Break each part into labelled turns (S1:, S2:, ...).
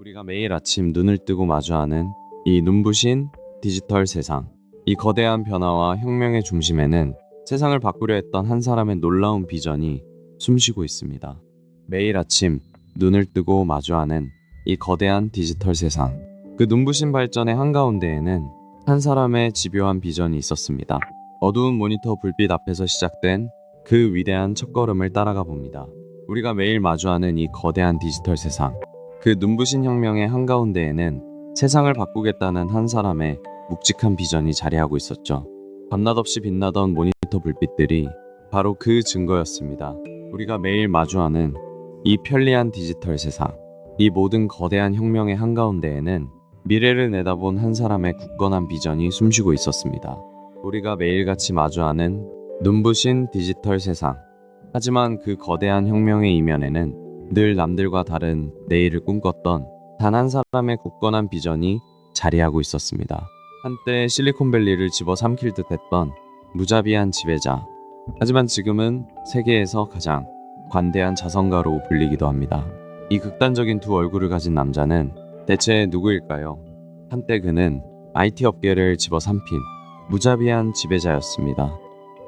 S1: 우리가 매일 아침 눈을 뜨고 마주하는 이 눈부신 디지털 세상. 이 거대한 변화와 혁명의 중심에는 세상을 바꾸려 했던 한 사람의 놀라운 비전이 숨쉬고 있습니다. 매일 아침 눈을 뜨고 마주하는 이 거대한 디지털 세상. 그 눈부신 발전의 한가운데에는 한 사람의 집요한 비전이 있었습니다. 어두운 모니터 불빛 앞에서 시작된 그 위대한 첫걸음을 따라가 봅니다. 우리가 매일 마주하는 이 거대한 디지털 세상. 그 눈부신 혁명의 한가운데에는 세상을 바꾸겠다는 한 사람의 묵직한 비전이 자리하고 있었죠. 밤낮없이 빛나던 모니터 불빛들이 바로 그 증거였습니다. 우리가 매일 마주하는 이 편리한 디지털 세상. 이 모든 거대한 혁명의 한가운데에는 미래를 내다본 한 사람의 굳건한 비전이 숨쉬고 있었습니다. 우리가 매일같이 마주하는 눈부신 디지털 세상. 하지만 그 거대한 혁명의 이면에는 늘 남들과 다른 내일을 꿈꿨던 단 한 사람의 굳건한 비전이 자리하고 있었습니다. 한때 실리콘밸리를 집어삼킬 듯했던 무자비한 지배자. 하지만 지금은 세계에서 가장 관대한 자선가로 불리기도 합니다. 이 극단적인 두 얼굴을 가진 남자는 대체 누구일까요? 한때 그는 IT 업계를 집어삼킨 무자비한 지배자였습니다.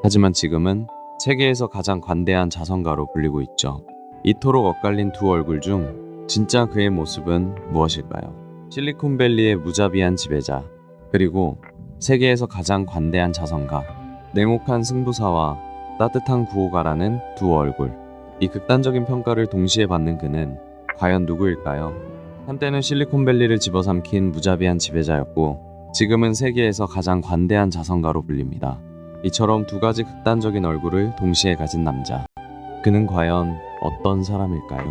S1: 하지만 지금은 세계에서 가장 관대한 자선가로 불리고 있죠. 이토록 엇갈린 두 얼굴 중 진짜 그의 모습은 무엇일까요? 실리콘밸리의 무자비한 지배자, 그리고 세계에서 가장 관대한 자선가, 냉혹한 승부사와 따뜻한 구호가라는 두 얼굴. 이 극단적인 평가를 동시에 받는 그는 과연 누구일까요? 한때는 실리콘밸리를 집어삼킨 무자비한 지배자였고 지금은 세계에서 가장 관대한 자선가로 불립니다. 이처럼 두 가지 극단적인 얼굴을 동시에 가진 남자. 그는 과연 어떤 사람일까요?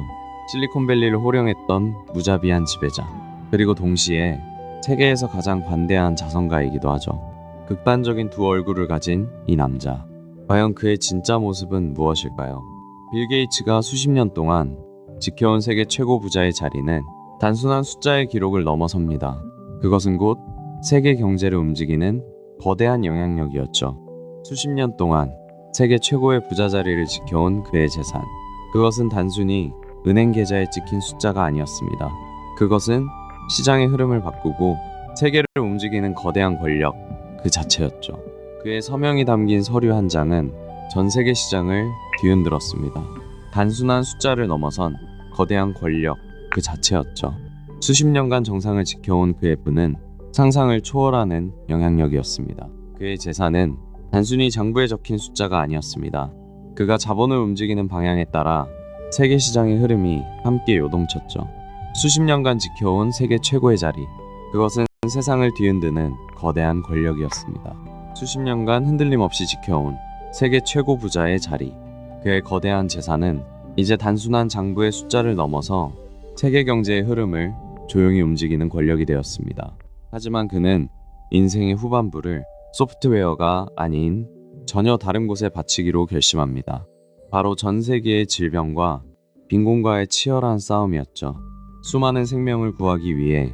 S1: 실리콘밸리를 호령했던 무자비한 지배자, 그리고 동시에 세계에서 가장 관대한 자선가이기도 하죠. 극단적인 두 얼굴을 가진 이 남자. 과연 그의 진짜 모습은 무엇일까요? 빌 게이츠가 수십 년 동안 지켜온 세계 최고 부자의 자리는 단순한 숫자의 기록을 넘어섭니다. 그것은 곧 세계 경제를 움직이는 거대한 영향력이었죠. 수십 년 동안 세계 최고의 부자 자리를 지켜온 그의 재산. 그것은 단순히 은행 계좌에 찍힌 숫자가 아니었습니다. 그것은 시장의 흐름을 바꾸고 세계를 움직이는 거대한 권력 그 자체였죠. 그의 서명이 담긴 서류 한 장은 전 세계 시장을 뒤흔들었습니다. 단순한 숫자를 넘어선 거대한 권력 그 자체였죠. 수십 년간 정상을 지켜온 그의 부는 상상을 초월하는 영향력이었습니다. 그의 재산은 단순히 장부에 적힌 숫자가 아니었습니다. 그가 자본을 움직이는 방향에 따라 세계 시장의 흐름이 함께 요동쳤죠. 수십 년간 지켜온 세계 최고의 자리. 그것은 세상을 뒤흔드는 거대한 권력이었습니다. 수십 년간 흔들림 없이 지켜온 세계 최고 부자의 자리. 그의 거대한 재산은 이제 단순한 장부의 숫자를 넘어서 세계 경제의 흐름을 조용히 움직이는 권력이 되었습니다. 하지만 그는 인생의 후반부를 소프트웨어가 아닌 전혀 다른 곳에 바치기로 결심합니다. 바로 전 세계의 질병과 빈곤과의 치열한 싸움이었죠. 수많은 생명을 구하기 위해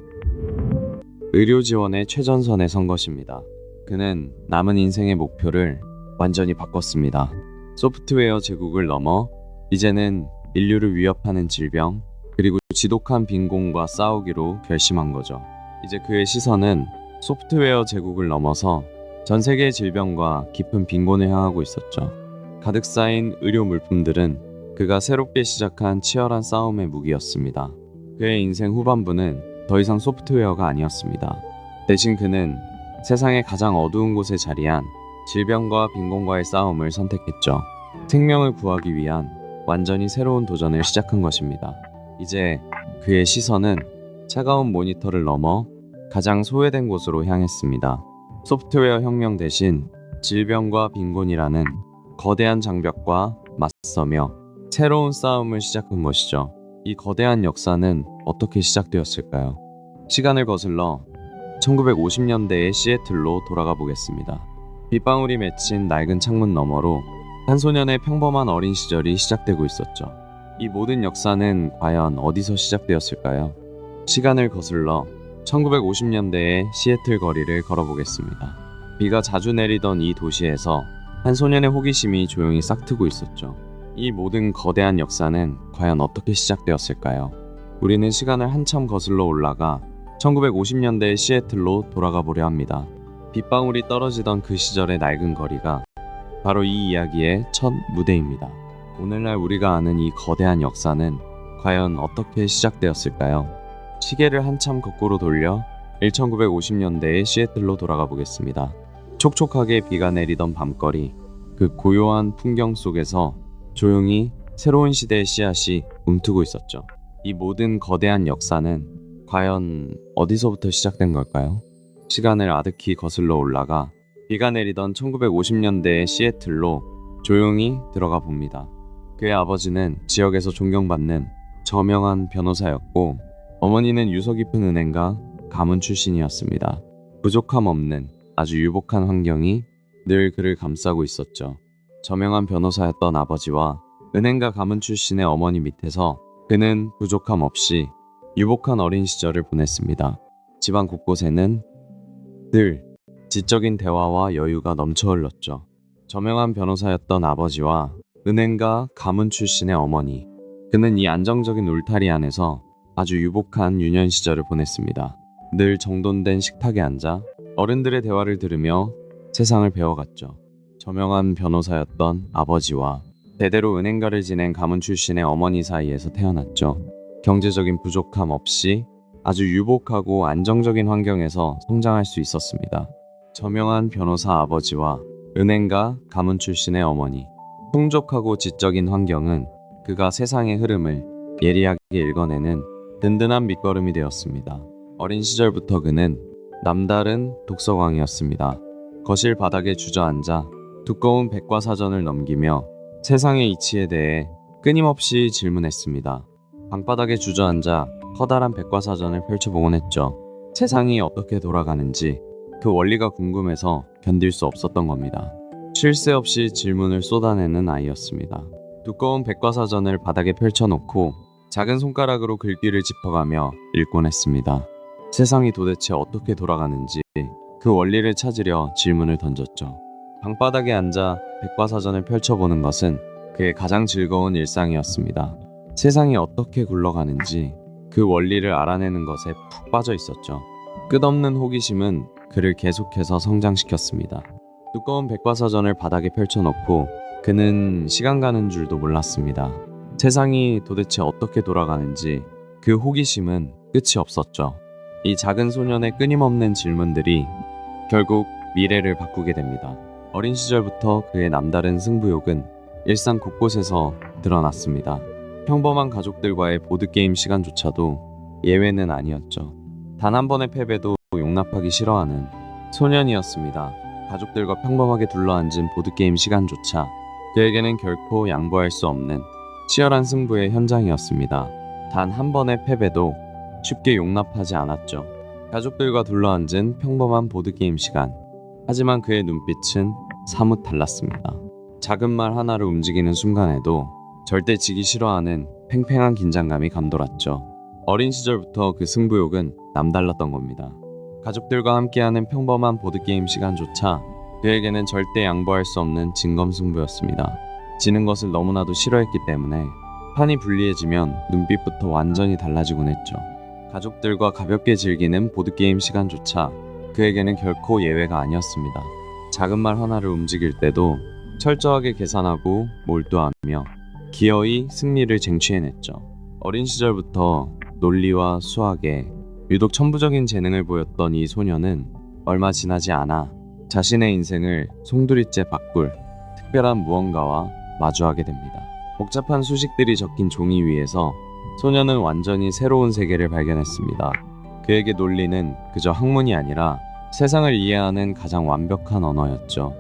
S1: 의료 지원의 최전선에 선 것입니다. 그는 남은 인생의 목표를 완전히 바꿨습니다. 소프트웨어 제국을 넘어 이제는 인류를 위협하는 질병 그리고 지독한 빈곤과 싸우기로 결심한 거죠. 이제 그의 시선은 소프트웨어 제국을 넘어서 전 세계의 질병과 깊은 빈곤을 향하고 있었죠. 가득 쌓인 의료 물품들은 그가 새롭게 시작한 치열한 싸움의 무기였습니다. 그의 인생 후반부는 더 이상 소프트웨어가 아니었습니다. 대신 그는 세상의 가장 어두운 곳에 자리한 질병과 빈곤과의 싸움을 선택했죠. 생명을 구하기 위한 완전히 새로운 도전을 시작한 것입니다. 이제 그의 시선은 차가운 모니터를 넘어 가장 소외된 곳으로 향했습니다. 소프트웨어 혁명 대신 질병과 빈곤이라는 거대한 장벽과 맞서며 새로운 싸움을 시작한 것이죠. 이 거대한 역사는 어떻게 시작되었을까요? 시간을 거슬러 1950년대의 시애틀로 돌아가 보겠습니다. 빗방울이 맺힌 낡은 창문 너머로 한 소년의 평범한 어린 시절이 시작되고 있었죠. 이 모든 역사는 과연 어디서 시작되었을까요? 시간을 거슬러 1950년대의 시애틀 거리를 걸어보겠습니다. 비가 자주 내리던 이 도시에서 한 소년의 호기심이 조용히 싹트고 있었죠. 이 모든 거대한 역사는 과연 어떻게 시작되었을까요? 우리는 시간을 한참 거슬러 올라가 1950년대의 시애틀로 돌아가 보려 합니다. 빗방울이 떨어지던 그 시절의 낡은 거리가 바로 이 이야기의 첫 무대입니다. 오늘날 우리가 아는 이 거대한 역사는 과연 어떻게 시작되었을까요? 시계를 한참 거꾸로 돌려 1950년대의 시애틀로 돌아가 보겠습니다. 촉촉하게 비가 내리던 밤거리, 그 고요한 풍경 속에서 조용히 새로운 시대의 씨앗이 움트고 있었죠. 이 모든 거대한 역사는 과연 어디서부터 시작된 걸까요? 시간을 아득히 거슬러 올라가 비가 내리던 1950년대의 시애틀로 조용히 들어가 봅니다. 그의 아버지는 지역에서 존경받는 저명한 변호사였고 어머니는 유서 깊은 은행가 가문 출신이었습니다. 부족함 없는 아주 유복한 환경이 늘 그를 감싸고 있었죠. 저명한 변호사였던 아버지와 은행가 가문 출신의 어머니 밑에서 그는 부족함 없이 유복한 어린 시절을 보냈습니다. 집안 곳곳에는 늘 지적인 대화와 여유가 넘쳐 흘렀죠. 저명한 변호사였던 아버지와 은행가 가문 출신의 어머니, 그는 이 안정적인 울타리 안에서 아주 유복한 유년 시절을 보냈습니다. 늘 정돈된 식탁에 앉아 어른들의 대화를 들으며 세상을 배워갔죠. 저명한 변호사였던 아버지와 대대로 은행가를 지낸 가문 출신의 어머니 사이에서 태어났죠. 경제적인 부족함 없이 아주 유복하고 안정적인 환경에서 성장할 수 있었습니다. 저명한 변호사 아버지와 은행가 가문 출신의 어머니, 풍족하고 지적인 환경은 그가 세상의 흐름을 예리하게 읽어내는 든든한 밑거름이 되었습니다. 어린 시절부터 그는 남다른 독서광이었습니다. 거실 바닥에 주저앉아 두꺼운 백과사전을 넘기며 세상의 이치에 대해 끊임없이 질문했습니다. 방바닥에 주저앉아 커다란 백과사전을 펼쳐보곤 했죠. 세상이 어떻게 돌아가는지 그 원리가 궁금해서 견딜 수 없었던 겁니다. 쉴 새 없이 질문을 쏟아내는 아이였습니다. 두꺼운 백과사전을 바닥에 펼쳐놓고 작은 손가락으로 글귀를 짚어가며 읽곤 했습니다. 세상이 도대체 어떻게 돌아가는지 그 원리를 찾으려 질문을 던졌죠. 방바닥에 앉아 백과사전을 펼쳐보는 것은 그의 가장 즐거운 일상이었습니다. 세상이 어떻게 굴러가는지 그 원리를 알아내는 것에 푹 빠져 있었죠. 끝없는 호기심은 그를 계속해서 성장시켰습니다. 두꺼운 백과사전을 바닥에 펼쳐놓고 그는 시간 가는 줄도 몰랐습니다. 세상이 도대체 어떻게 돌아가는지 그 호기심은 끝이 없었죠. 이 작은 소년의 끊임없는 질문들이 결국 미래를 바꾸게 됩니다. 어린 시절부터 그의 남다른 승부욕은 일상 곳곳에서 드러났습니다. 평범한 가족들과의 보드게임 시간조차도 예외는 아니었죠. 단 한 번의 패배도 용납하기 싫어하는 소년이었습니다. 가족들과 평범하게 둘러앉은 보드게임 시간조차 그에게는 결코 양보할 수 없는 치열한 승부의 현장이었습니다. 단 한 번의 패배도 쉽게 용납하지 않았죠. 가족들과 둘러앉은 평범한 보드게임 시간. 하지만 그의 눈빛은 사뭇 달랐습니다. 작은 말 하나를 움직이는 순간에도 절대 지기 싫어하는 팽팽한 긴장감이 감돌았죠. 어린 시절부터 그 승부욕은 남달랐던 겁니다. 가족들과 함께하는 평범한 보드게임 시간조차 그에게는 절대 양보할 수 없는 진검승부였습니다. 지는 것을 너무나도 싫어했기 때문에 판이 불리해지면 눈빛부터 완전히 달라지곤 했죠. 가족들과 가볍게 즐기는 보드게임 시간조차 그에게는 결코 예외가 아니었습니다. 작은 말 하나를 움직일 때도 철저하게 계산하고 몰두하며 기어이 승리를 쟁취해냈죠. 어린 시절부터 논리와 수학에 유독 천부적인 재능을 보였던 이 소녀는 얼마 지나지 않아 자신의 인생을 송두리째 바꿀 특별한 무언가와 마주하게 됩니다. 복잡한 수식들이 적힌 종이 위에서 소녀는 완전히 새로운 세계를 발견했습니다. 그에게 논리는 그저 학문이 아니라 세상을 이해하는 가장 완벽한 언어였죠.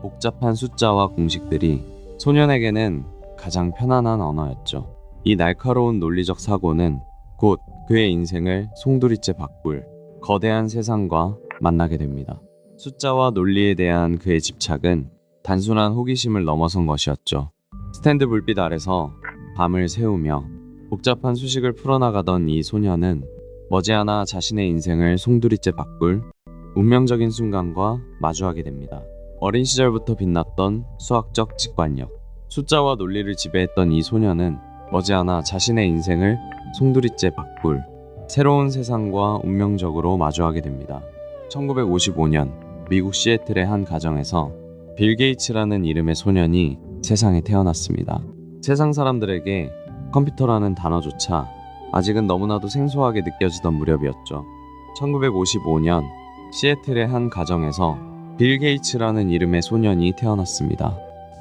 S1: 복잡한 숫자와 공식들이 소년에게는 가장 편안한 언어였죠. 이 날카로운 논리적 사고는 곧 그의 인생을 송두리째 바꿀 거대한 세상과 만나게 됩니다. 숫자와 논리에 대한 그의 집착은 단순한 호기심을 넘어선 것이었죠. 스탠드 불빛 아래서 밤을 새우며 복잡한 수식을 풀어나가던 이 소녀는 머지않아 자신의 인생을 송두리째 바꿀 운명적인 순간과 마주하게 됩니다. 어린 시절부터 빛났던 수학적 직관력, 숫자와 논리를 지배했던 이 소녀는 머지않아 자신의 인생을 송두리째 바꿀 새로운 세상과 운명적으로 마주하게 됩니다. 1955년 미국 시애틀의 한 가정에서 빌 게이츠라는 이름의 소년이 세상에 태어났습니다. 세상 사람들에게 컴퓨터라는 단어조차 아직은 너무나도 생소하게 느껴지던 무렵이었죠. 1955년 시애틀의 한 가정에서 빌 게이츠라는 이름의 소년이 태어났습니다.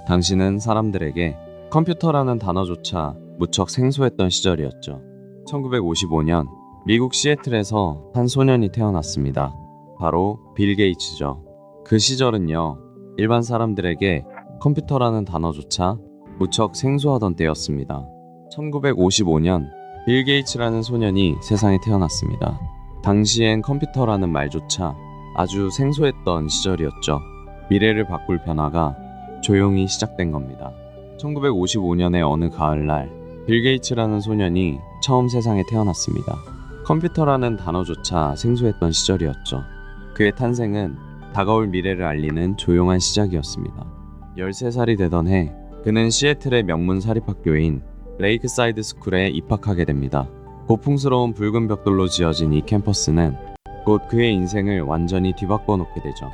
S1: 당시는 사람들에게 컴퓨터라는 단어조차 무척 생소했던 시절이었죠. 1955년 미국 시애틀에서 한 소년이 태어났습니다. 바로 빌 게이츠죠. 그 시절은요, 일반 사람들에게 컴퓨터라는 단어조차 무척 생소하던 때였습니다. 1955년 빌 게이츠라는 소년이 세상에 태어났습니다. 당시엔 컴퓨터라는 말조차 아주 생소했던 시절이었죠. 미래를 바꿀 변화가 조용히 시작된 겁니다. 1955년의 어느 가을날 빌 게이츠라는 소년이 처음 세상에 태어났습니다. 컴퓨터라는 단어조차 생소했던 시절이었죠. 그의 탄생은 다가올 미래를 알리는 조용한 시작이었습니다. 13살이 되던 해 그는 시애틀의 명문 사립학교인 레이크사이드 스쿨에 입학하게 됩니다. 고풍스러운 붉은 벽돌로 지어진 이 캠퍼스는 곧 그의 인생을 완전히 뒤바꿔 놓게 되죠.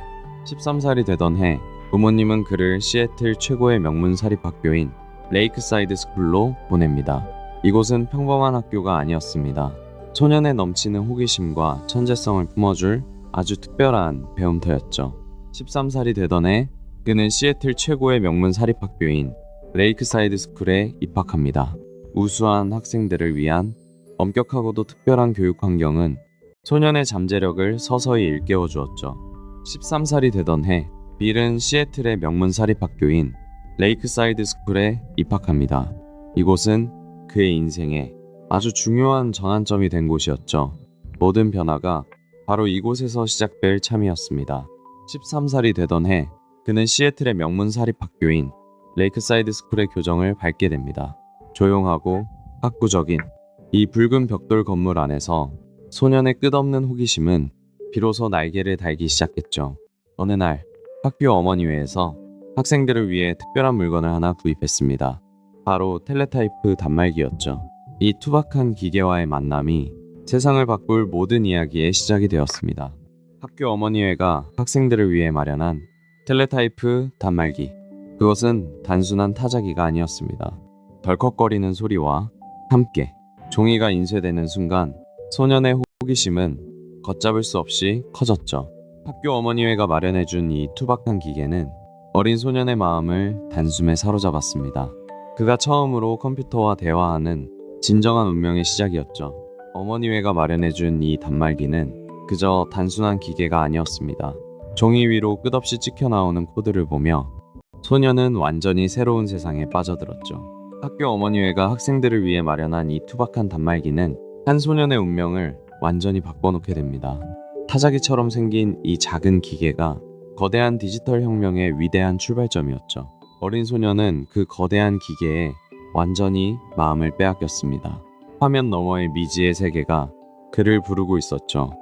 S1: 13살이 되던 해 부모님은 그를 시애틀 최고의 명문 사립학교인 레이크사이드 스쿨로 보냅니다. 이곳은 평범한 학교가 아니었습니다. 소년의 넘치는 호기심과 천재성을 품어줄 아주 특별한 배움터였죠. 13살이 되던 해 그는 시애틀 최고의 명문 사립학교인 레이크사이드 스쿨에 입학합니다. 우수한 학생들을 위한 엄격하고도 특별한 교육 환경은 소년의 잠재력을 서서히 일깨워 주었죠. 13살이 되던 해 빌은 시애틀의 명문 사립학교인 레이크사이드 스쿨에 입학합니다. 이곳은 그의 인생에 아주 중요한 전환점이 된 곳이었죠. 모든 변화가 바로 이곳에서 시작될 참이었습니다. 13살이 되던 해 그는 시애틀의 명문 사립학교인 레이크사이드 스쿨의 교정을 밟게 됩니다. 조용하고 학구적인 이 붉은 벽돌 건물 안에서 소년의 끝없는 호기심은 비로소 날개를 달기 시작했죠. 어느 날 학교 어머니회에서 학생들을 위해 특별한 물건을 하나 구입했습니다. 바로 텔레타이프 단말기였죠. 이 투박한 기계와의 만남이 세상을 바꿀 모든 이야기의 시작이 되었습니다. 학교 어머니회가 학생들을 위해 마련한 텔레타이프 단말기. 그것은 단순한 타자기가 아니었습니다. 덜컥거리는 소리와 함께 종이가 인쇄되는 순간 소년의 호기심은 걷잡을 수 없이 커졌죠. 학교 어머니회가 마련해준 이 투박한 기계는 어린 소년의 마음을 단숨에 사로잡았습니다. 그가 처음으로 컴퓨터와 대화하는 진정한 운명의 시작이었죠. 어머니회가 마련해준 이 단말기는 그저 단순한 기계가 아니었습니다. 종이 위로 끝없이 찍혀나오는 코드를 보며 소년은 완전히 새로운 세상에 빠져들었죠. 학교 어머니회가 학생들을 위해 마련한 이 투박한 단말기는 한 소년의 운명을 완전히 바꿔놓게 됩니다. 타자기처럼 생긴 이 작은 기계가 거대한 디지털 혁명의 위대한 출발점이었죠. 어린 소년은 그 거대한 기계에 완전히 마음을 빼앗겼습니다. 화면 너머의 미지의 세계가 그를 부르고 있었죠.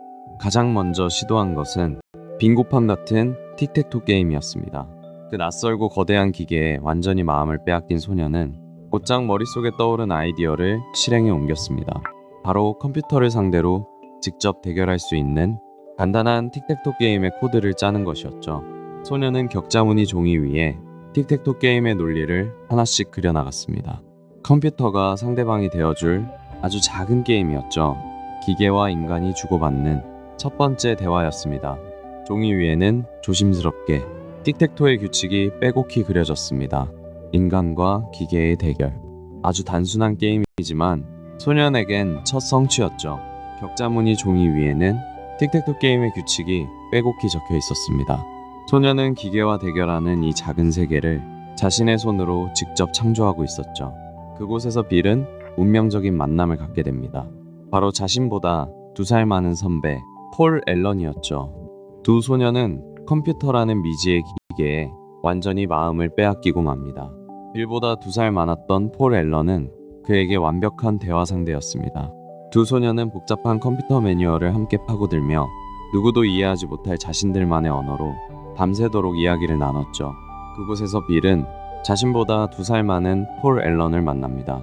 S1: 가장 먼저 시도한 것은 빙고판 같은 틱택토 게임이었습니다. 그 낯설고 거대한 기계에 완전히 마음을 빼앗긴 소년은 곧장 머릿속에 떠오른 아이디어를 실행에 옮겼습니다. 바로 컴퓨터를 상대로 직접 대결할 수 있는 간단한 틱택토 게임의 코드를 짜는 것이었죠. 소년은 격자무늬 종이 위에 틱택토 게임의 논리를 하나씩 그려나갔습니다. 컴퓨터가 상대방이 되어줄 아주 작은 게임이었죠. 기계와 인간이 주고받는 첫 번째 대화였습니다. 종이 위에는 조심스럽게 틱택토의 규칙이 빼곡히 그려졌습니다. 인간과 기계의 대결. 아주 단순한 게임이지만 소년에겐 첫 성취였죠. 격자무늬 종이 위에는 틱택토 게임의 규칙이 빼곡히 적혀 있었습니다. 소년은 기계와 대결하는 이 작은 세계를 자신의 손으로 직접 창조하고 있었죠. 그곳에서 빌은 운명적인 만남을 갖게 됩니다. 바로 자신보다 2살 많은 선배 폴 앨런이었죠. 두 소년은 컴퓨터라는 미지의 기계에 완전히 마음을 빼앗기고 맙니다. 빌보다 2살 많았던 폴 앨런은 그에게 완벽한 대화 상대였습니다. 두 소년은 복잡한 컴퓨터 매뉴얼을 함께 파고들며 누구도 이해하지 못할 자신들만의 언어로 밤새도록 이야기를 나눴죠. 그곳에서 빌은 자신보다 2살 많은 폴 앨런을 만납니다.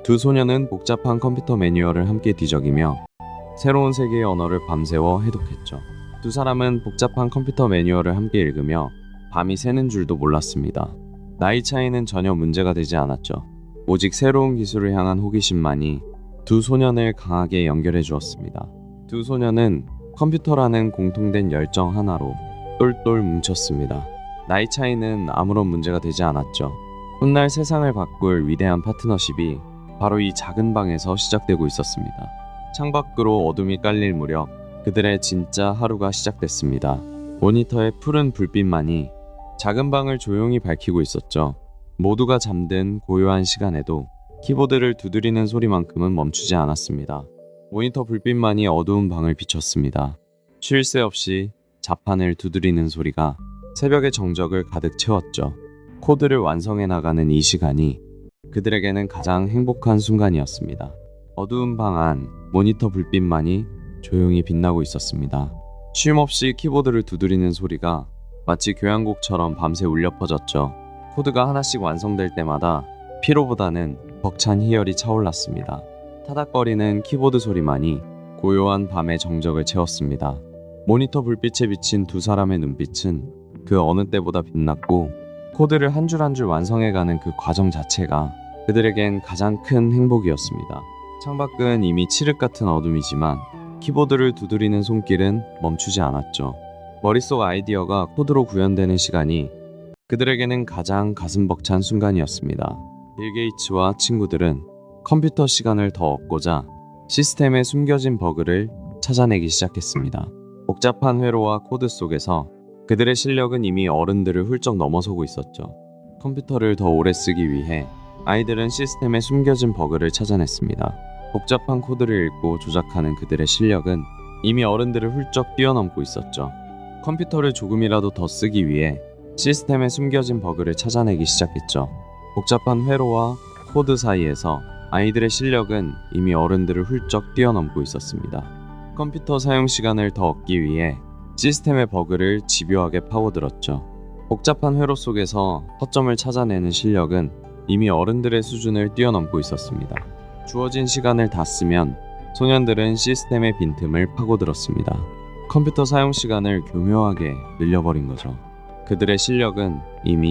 S1: 두 소녀는 복잡한 컴퓨터 매뉴얼을 함께 뒤적이며 새로운 세계의 언어를 밤새워 해독했죠. 두 사람은 복잡한 컴퓨터 매뉴얼을 함께 읽으며 밤이 새는 줄도 몰랐습니다. 나이 차이는 전혀 문제가 되지 않았죠. 오직 새로운 기술을 향한 호기심만이 두 소년을 강하게 연결해 주었습니다. 두 소년은 컴퓨터라는 공통된 열정 하나로 똘똘 뭉쳤습니다. 나이 차이는 아무런 문제가 되지 않았죠. 훗날 세상을 바꿀 위대한 파트너십이 바로 이 작은 방에서 시작되고 있었습니다. 창밖으로 어둠이 깔릴 무렵 그들의 진짜 하루가 시작됐습니다. 모니터의 푸른 불빛만이 작은 방을 조용히 밝히고 있었죠. 모두가 잠든 고요한 시간에도 키보드를 두드리는 소리만큼은 멈추지 않았습니다. 모니터 불빛만이 어두운 방을 비췄습니다. 쉴 새 없이 자판을 두드리는 소리가 새벽의 정적을 가득 채웠죠. 코드를 완성해 나가는 이 시간이 그들에게는 가장 행복한 순간이었습니다. 어두운 방 안 모니터 불빛만이 조용히 빛나고 있었습니다. 쉼없이 키보드를 두드리는 소리가 마치 교향곡처럼 밤새 울려 퍼졌죠. 코드가 하나씩 완성될 때마다 피로보다는 벅찬 희열이 차올랐습니다. 타닥거리는 키보드 소리만이 고요한 밤의 정적을 채웠습니다. 모니터 불빛에 비친 두 사람의 눈빛은 그 어느 때보다 빛났고 코드를 한 줄 한 줄 완성해가는 그 과정 자체가 그들에겐 가장 큰 행복이었습니다. 창밖은 이미 칠흑 같은 어둠이지만 키보드를 두드리는 손길은 멈추지 않았죠. 머릿속 아이디어가 코드로 구현되는 시간이 그들에게는 가장 가슴 벅찬 순간이었습니다. 빌 게이츠와 친구들은 컴퓨터 시간을 더 얻고자 시스템에 숨겨진 버그를 찾아내기 시작했습니다. 복잡한 회로와 코드 속에서 그들의 실력은 이미 어른들을 훌쩍 넘어서고 있었죠. 컴퓨터를 더 오래 쓰기 위해 아이들은 시스템에 숨겨진 버그를 찾아냈습니다. 복잡한 코드를 읽고 조작하는 그들의 실력은 이미 어른들을 훌쩍 뛰어넘고 있었죠. 컴퓨터를 조금이라도 더 쓰기 위해 시스템에 숨겨진 버그를 찾아내기 시작했죠. 복잡한 회로와 코드 사이에서 아이들의 실력은 이미 어른들을 훌쩍 뛰어넘고 있었습니다. 컴퓨터 사용 시간을 더 얻기 위해 시스템의 버그를 집요하게 파고들었죠. 복잡한 회로 속에서 허점을 찾아내는 실력은 이미 어른들의 수준을 뛰어넘고 있었습니다. 주어진 시간을 다 쓰면 소년들은 시스템의 빈틈을 파고들었습니다. 컴퓨터 사용 시간을 교묘하게 늘려버린 거죠. 그들의 실력은 이미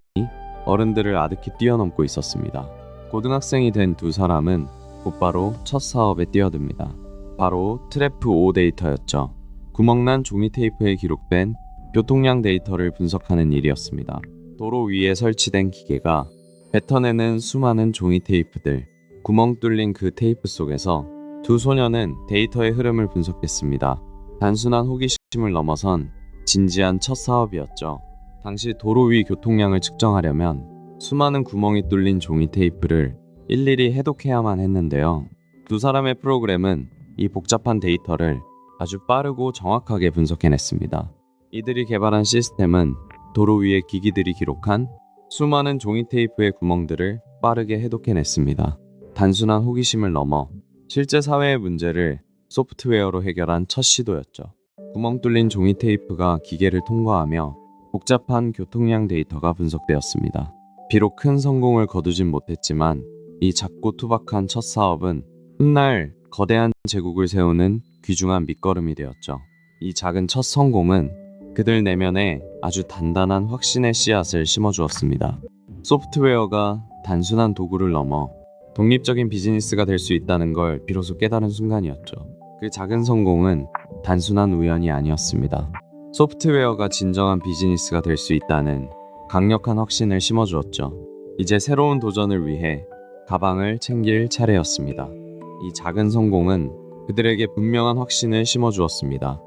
S1: 어른들을 아득히 뛰어넘고 있었습니다. 고등학생이 된 두 사람은 곧바로 첫 사업에 뛰어듭니다. 바로 트래프 5 데이터였죠. 구멍난 종이 테이프에 기록된 교통량 데이터를 분석하는 일이었습니다. 도로 위에 설치된 기계가 뱉어내는 수많은 종이 테이프들, 구멍 뚫린 그 테이프 속에서 두 소녀는 데이터의 흐름을 분석했습니다. 단순한 호기심을 넘어선 진지한 첫 사업이었죠. 당시 도로 위 교통량을 측정하려면 수많은 구멍이 뚫린 종이 테이프를 일일이 해독해야만 했는데요. 두 사람의 프로그램은 이 복잡한 데이터를 아주 빠르고 정확하게 분석해냈습니다. 이들이 개발한 시스템은 도로 위의 기기들이 기록한 수많은 종이 테이프의 구멍들을 빠르게 해독해냈습니다. 단순한 호기심을 넘어 실제 사회의 문제를 소프트웨어로 해결한 첫 시도였죠. 구멍 뚫린 종이 테이프가 기계를 통과하며 복잡한 교통량 데이터가 분석되었습니다. 비록 큰 성공을 거두진 못했지만 이 작고 투박한 첫 사업은 훗날 거대한 제국을 세우는 귀중한 밑거름이 되었죠. 이 작은 첫 성공은 그들 내면에 아주 단단한 확신의 씨앗을 심어주었습니다. 소프트웨어가 단순한 도구를 넘어 독립적인 비즈니스가 될 수 있다는 걸 비로소 깨달은 순간이었죠. 그 작은 성공은 단순한 우연이 아니었습니다. 소프트웨어가 진정한 비즈니스가 될 수 있다는 강력한 확신을 심어주었죠. 이제 새로운 도전을 위해 가방을 챙길 차례였습니다. 이 작은 성공은 그들에게 분명한 확신을 심어주었습니다.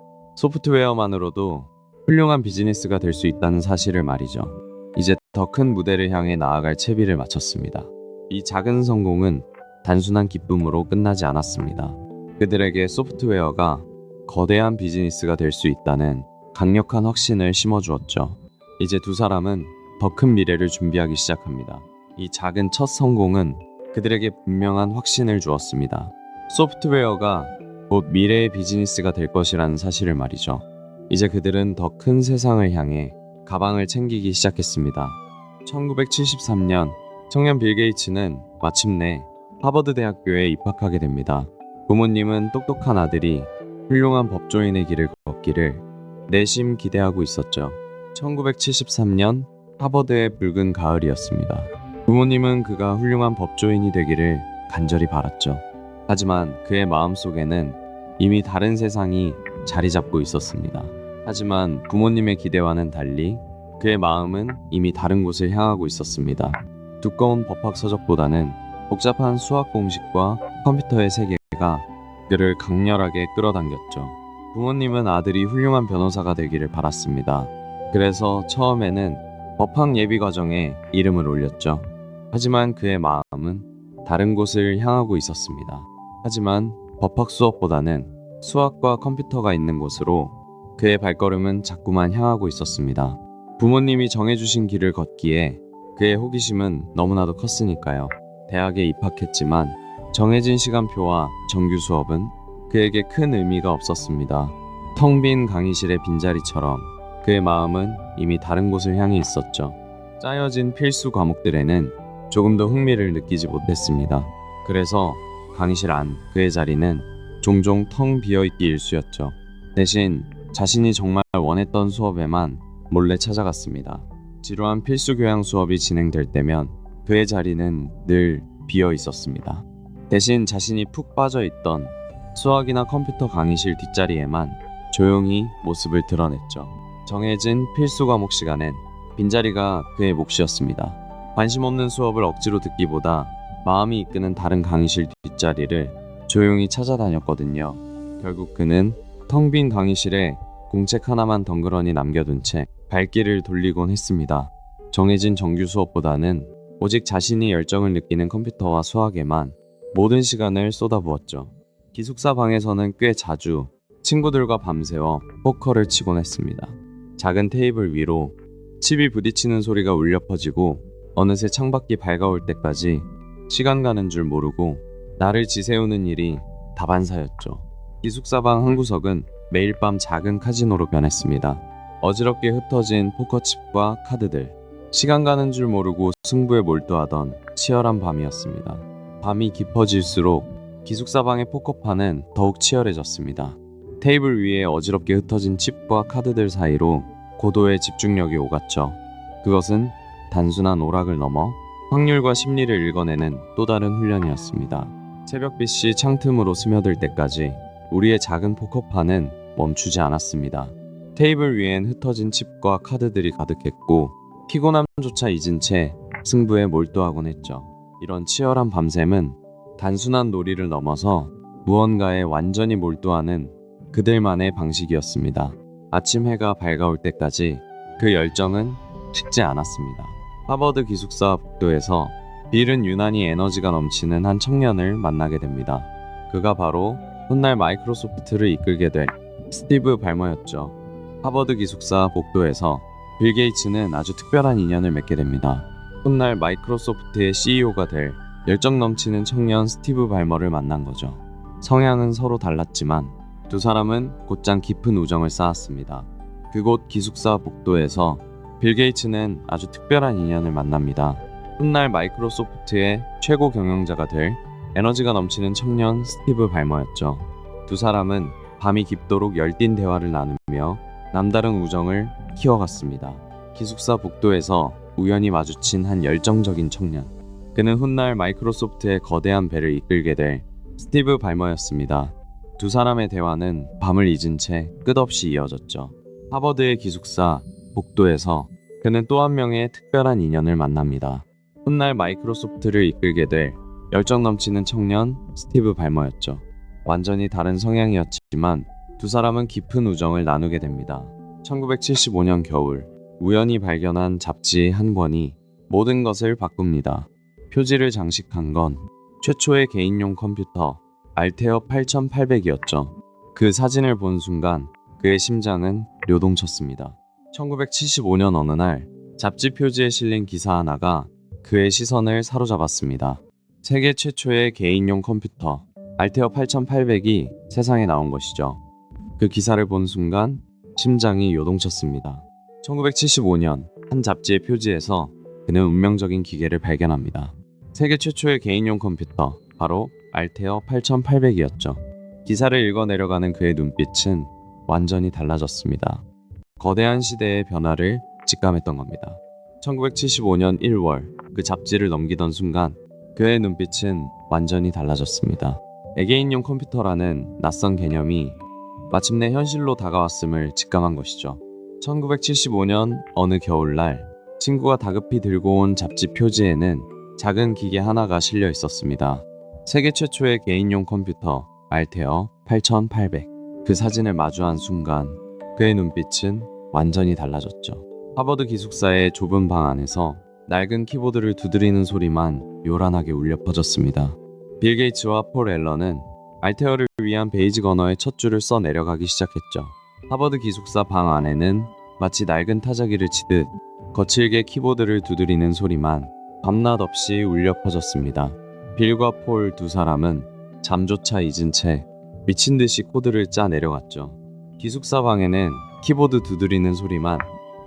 S1: 소프트웨어만으로도 훌륭한 비즈니스가 될 수 있다는 사실을 말이죠. 이제 더 큰 무대를 향해 나아갈 채비를 마쳤습니다. 이 작은 성공은 단순한 기쁨으로 끝나지 않았습니다. 그들에게 소프트웨어가 거대한 비즈니스가 될 수 있다는 강력한 확신을 심어주었죠. 이제 두 사람은 더 큰 미래를 준비하기 시작합니다. 이 작은 첫 성공은 그들에게 분명한 확신을 주었습니다. 소프트웨어가 곧 미래의 비즈니스가 될 것이라는 사실을 말이죠. 이제 그들은 더 큰 세상을 향해 가방을 챙기기 시작했습니다. 1973년 청년 빌 게이츠는 마침내 하버드 대학교에 입학하게 됩니다. 부모님은 똑똑한 아들이 훌륭한 법조인의 길을 걷기를 내심 기대하고 있었죠. 1973년 하버드의 붉은 가을이었습니다. 부모님은 그가 훌륭한 법조인이 되기를 간절히 바랐죠. 하지만 그의 마음속에는 이미 다른 세상이 자리 잡고 있었습니다. 하지만 부모님의 기대와는 달리 그의 마음은 이미 다른 곳을 향하고 있었습니다. 두꺼운 법학 서적보다는 복잡한 수학 공식과 컴퓨터의 세계가 그를 강렬하게 끌어당겼죠. 부모님은 아들이 훌륭한 변호사가 되기를 바랐습니다. 그래서 처음에는 법학 예비 과정에 이름을 올렸죠. 하지만 그의 마음은 다른 곳을 향하고 있었습니다. 하지만 법학 수업보다는 수학과 컴퓨터가 있는 곳으로 그의 발걸음은 자꾸만 향하고 있었습니다. 부모님이 정해주신 길을 걷기에 그의 호기심은 너무나도 컸으니까요. 대학에 입학했지만 정해진 시간표와 정규 수업은 그에게 큰 의미가 없었습니다. 텅 빈 강의실의 빈자리처럼 그의 마음은 이미 다른 곳을 향해 있었죠. 짜여진 필수 과목들에는 조금 더 흥미를 느끼지 못했습니다. 그래서 강의실 안 그의 자리는 종종 텅 비어있기 일쑤였죠. 대신 자신이 정말 원했던 수업에만 몰래 찾아갔습니다. 지루한 필수 교양 수업이 진행될 때면 그의 자리는 늘 비어 있었습니다. 대신 자신이 푹 빠져 있던 수학이나 컴퓨터 강의실 뒷자리에만 조용히 모습을 드러냈죠. 정해진 필수 과목 시간엔 빈자리가 그의 몫이었습니다. 관심 없는 수업을 억지로 듣기보다 마음이 이끄는 다른 강의실 뒷자리를 조용히 찾아다녔거든요. 결국 그는 텅 빈 강의실에 공책 하나만 덩그러니 남겨둔 채 발길을 돌리곤 했습니다. 정해진 정규 수업보다는 오직 자신이 열정을 느끼는 컴퓨터와 수학에만 모든 시간을 쏟아부었죠. 기숙사 방에서는 꽤 자주 친구들과 밤새워 포커를 치곤 했습니다. 작은 테이블 위로 칩이 부딪히는 소리가 울려 퍼지고 어느새 창밖이 밝아올 때까지 시간 가는 줄 모르고 나를 지새우는 일이 다반사였죠. 기숙사방 한 구석은 매일 밤 작은 카지노로 변했습니다. 어지럽게 흩어진 포커칩과 카드들, 시간 가는 줄 모르고 승부에 몰두하던 치열한 밤이었습니다. 밤이 깊어질수록 기숙사방의 포커판은 더욱 치열해졌습니다. 테이블 위에 어지럽게 흩어진 칩과 카드들 사이로 고도의 집중력이 오갔죠. 그것은 단순한 오락을 넘어 확률과 심리를 읽어내는 또 다른 훈련이었습니다. 새벽빛이 창틈으로 스며들 때까지 우리의 작은 포커판은 멈추지 않았습니다. 테이블 위엔 흩어진 칩과 카드들이 가득했고 피곤함조차 잊은 채 승부에 몰두하곤 했죠. 이런 치열한 밤샘은 단순한 놀이를 넘어서 무언가에 완전히 몰두하는 그들만의 방식이었습니다. 아침 해가 밝아올 때까지 그 열정은 식지 않았습니다. 하버드 기숙사 복도에서 빌은 유난히 에너지가 넘치는 한 청년을 만나게 됩니다. 그가 바로 훗날 마이크로소프트를 이끌게 될 스티브 발머였죠. 하버드 기숙사 복도에서 빌 게이츠는 아주 특별한 인연을 맺게 됩니다. 훗날 마이크로소프트의 CEO가 될 열정 넘치는 청년 스티브 발머를 만난 거죠. 성향은 서로 달랐지만 두 사람은 곧장 깊은 우정을 쌓았습니다. 그곳 기숙사 복도에서 빌 게이츠는 아주 특별한 인연을 만납니다. 훗날 마이크로소프트의 최고 경영자가 될 에너지가 넘치는 청년 스티브 발머였죠. 두 사람은 밤이 깊도록 열띤 대화를 나누며 남다른 우정을 키워갔습니다. 기숙사 복도에서 우연히 마주친 한 열정적인 청년. 그는 훗날 마이크로소프트의 거대한 배를 이끌게 될 스티브 발머였습니다. 두 사람의 대화는 밤을 잊은 채 끝없이 이어졌죠. 하버드의 기숙사 복도에서 그는 또 한 명의 특별한 인연을 만납니다. 훗날 마이크로소프트를 이끌게 될 열정 넘치는 청년 스티브 발머였죠. 완전히 다른 성향이었지만 두 사람은 깊은 우정을 나누게 됩니다. 1975년 겨울, 우연히 발견한 잡지 한 권이 모든 것을 바꿉니다. 표지를 장식한 건 최초의 개인용 컴퓨터 알테어 8800이었죠. 그 사진을 본 순간 그의 심장은 요동쳤습니다. 1975년 어느 날 잡지 표지에 실린 기사 하나가 그의 시선을 사로잡았습니다. 세계 최초의 개인용 컴퓨터 알테어 8800이 세상에 나온 것이죠. 그 기사를 본 순간 심장이 요동쳤습니다. 1975년 한 잡지의 표지에서 그는 운명적인 기계를 발견합니다. 세계 최초의 개인용 컴퓨터 바로 알테어 8800이었죠. 기사를 읽어 내려가는 그의 눈빛은 완전히 달라졌습니다. 거대한 시대의 변화를 직감했던 겁니다. 1975년 1월 그 잡지를 넘기던 순간 그의 눈빛은 완전히 달라졌습니다. 애개인용 컴퓨터라는 낯선 개념이 마침내 현실로 다가왔음을 직감한 것이죠. 1975년 어느 겨울날 친구가 다급히 들고 온 잡지 표지에는 작은 기계 하나가 실려 있었습니다. 세계 최초의 개인용 컴퓨터 알테어 8800. 그 사진을 마주한 순간 그의 눈빛은 완전히 달라졌죠. 하버드 기숙사의 좁은 방 안에서 낡은 키보드를 두드리는 소리만 요란하게 울려 퍼졌습니다. 빌 게이츠와 폴 앨런은 알테어를 위한 베이직 언어의 첫 줄을 써 내려가기 시작했죠. 하버드 기숙사 방 안에는 마치 낡은 타자기를 치듯 거칠게 키보드를 두드리는 소리만 밤낮 없이 울려 퍼졌습니다. 빌과 폴 두 사람은 잠조차 잊은 채 미친 듯이 코드를 짜 내려갔죠. 기숙사 방에는 키보드 두드리는 소리만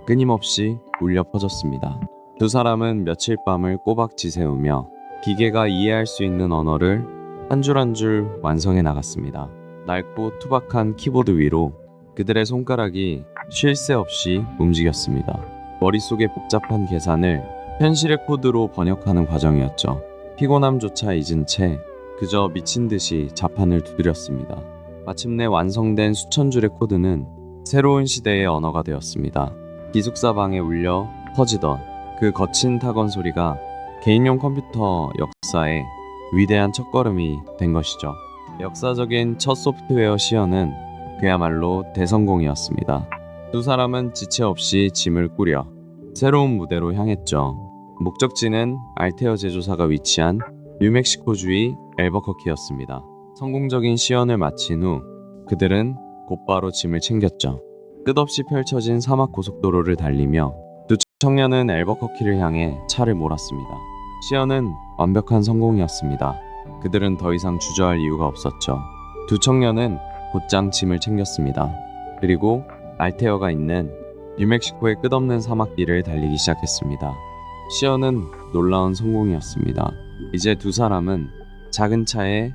S1: 끊임없이 울려 퍼졌습니다. 두 사람은 며칠 밤을 꼬박 지새우며 기계가 이해할 수 있는 언어를 한 줄 한 줄 완성해 나갔습니다. 낡고 투박한 키보드 위로 그들의 손가락이 쉴 새 없이 움직였습니다. 머릿속의 복잡한 계산을 현실의 코드로 번역하는 과정이었죠. 피곤함조차 잊은 채 그저 미친 듯이 자판을 두드렸습니다. 마침내 완성된 수천 줄의 코드는 새로운 시대의 언어가 되었습니다. 기숙사 방에 울려 퍼지던 그 거친 타건 소리가 개인용 컴퓨터 역사의 위대한 첫걸음이 된 것이죠. 역사적인 첫 소프트웨어 시연은 그야말로 대성공이었습니다. 두 사람은 지체 없이 짐을 꾸려 새로운 무대로 향했죠. 목적지는 알테어 제조사가 위치한 뉴멕시코주의 앨버커키였습니다. 성공적인 시연을 마친 후 그들은 곧바로 짐을 챙겼죠. 끝없이 펼쳐진 사막 고속도로를 달리며 두 청년은 앨버커키를 향해 차를 몰았습니다. 시연은 완벽한 성공이었습니다. 그들은 더 이상 주저할 이유가 없었죠. 두 청년은 곧장 짐을 챙겼습니다. 그리고 알테어가 있는 뉴멕시코의 끝없는 사막길을 달리기 시작했습니다. 시연은 놀라운 성공이었습니다. 이제 두 사람은 작은 차에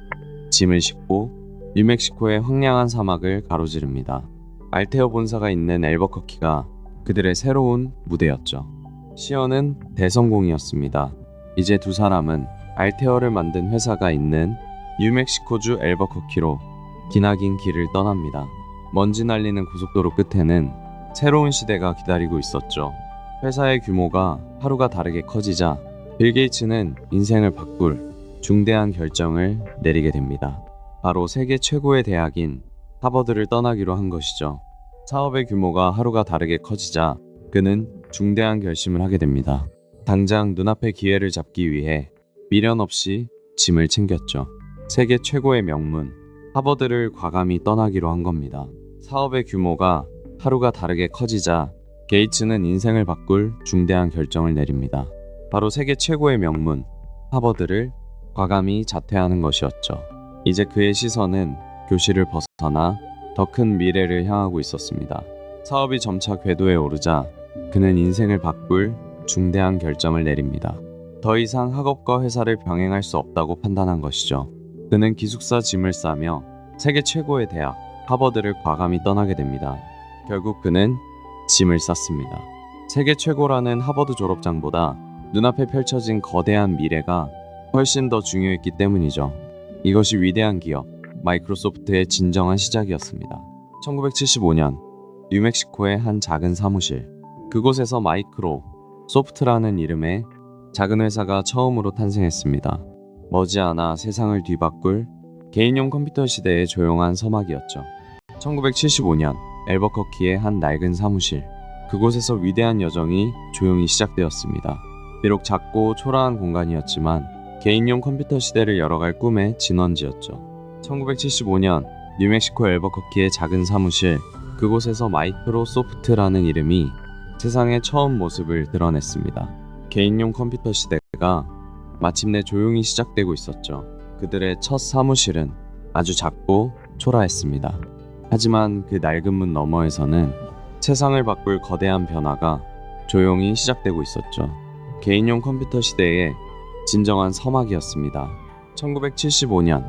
S1: 짐을 싣고 뉴멕시코의 황량한 사막을 가로지릅니다. 알테어 본사가 있는 앨버커키가 그들의 새로운 무대였죠. 시연은 대성공이었습니다. 이제 두 사람은 알테어를 만든 회사가 있는 뉴멕시코주 앨버커키로 기나긴 길을 떠납니다. 먼지 날리는 고속도로 끝에는 새로운 시대가 기다리고 있었죠. 회사의 규모가 하루가 다르게 커지자 빌 게이츠는 인생을 바꿀 중대한 결정을 내리게 됩니다. 바로 세계 최고의 대학인 하버드를 떠나기로 한 것이죠. 사업의 규모가 하루가 다르게 커지자 그는 중대한 결심을 하게 됩니다. 당장 눈앞의 기회를 잡기 위해 미련 없이 짐을 챙겼죠. 세계 최고의 명문 하버드를 과감히 떠나기로 한 겁니다. 사업의 규모가 하루가 다르게 커지자 게이츠는 인생을 바꿀 중대한 결정을 내립니다. 바로 세계 최고의 명문 하버드를 과감히 자퇴하는 것이었죠. 이제 그의 시선은 교실을 벗어나 더 큰 미래를 향하고 있었습니다. 사업이 점차 궤도에 오르자 그는 인생을 바꿀 중대한 결정을 내립니다. 더 이상 학업과 회사를 병행할 수 없다고 판단한 것이죠. 그는 기숙사 짐을 싸며 세계 최고의 대학 하버드를 과감히 떠나게 됩니다. 결국 그는 짐을 쌌습니다. 세계 최고라는 하버드 졸업장보다 눈앞에 펼쳐진 거대한 미래가 훨씬 더 중요했기 때문이죠. 이것이 위대한 기업 마이크로소프트의 진정한 시작이었습니다. 1975년 뉴멕시코의 한 작은 사무실, 그곳에서 마이크로 소프트라는 이름의 작은 회사가 처음으로 탄생했습니다. 머지않아 세상을 뒤바꿀 개인용 컴퓨터 시대의 조용한 서막이었죠. 1975년 앨버커키의 한 낡은 사무실, 그곳에서 위대한 여정이 조용히 시작되었습니다. 비록 작고 초라한 공간이었지만 개인용 컴퓨터 시대를 열어갈 꿈의 진원지였죠. 1975년 뉴멕시코 앨버커키의 작은 사무실, 그곳에서 마이크로소프트라는 이름이 세상의 처음 모습을 드러냈습니다. 개인용 컴퓨터 시대가 마침내 조용히 시작되고 있었죠. 그들의 첫 사무실은 아주 작고 초라했습니다. 하지만 그 낡은 문 너머에서는 세상을 바꿀 거대한 변화가 조용히 시작되고 있었죠. 개인용 컴퓨터 시대의 진정한 서막이었습니다. 1975년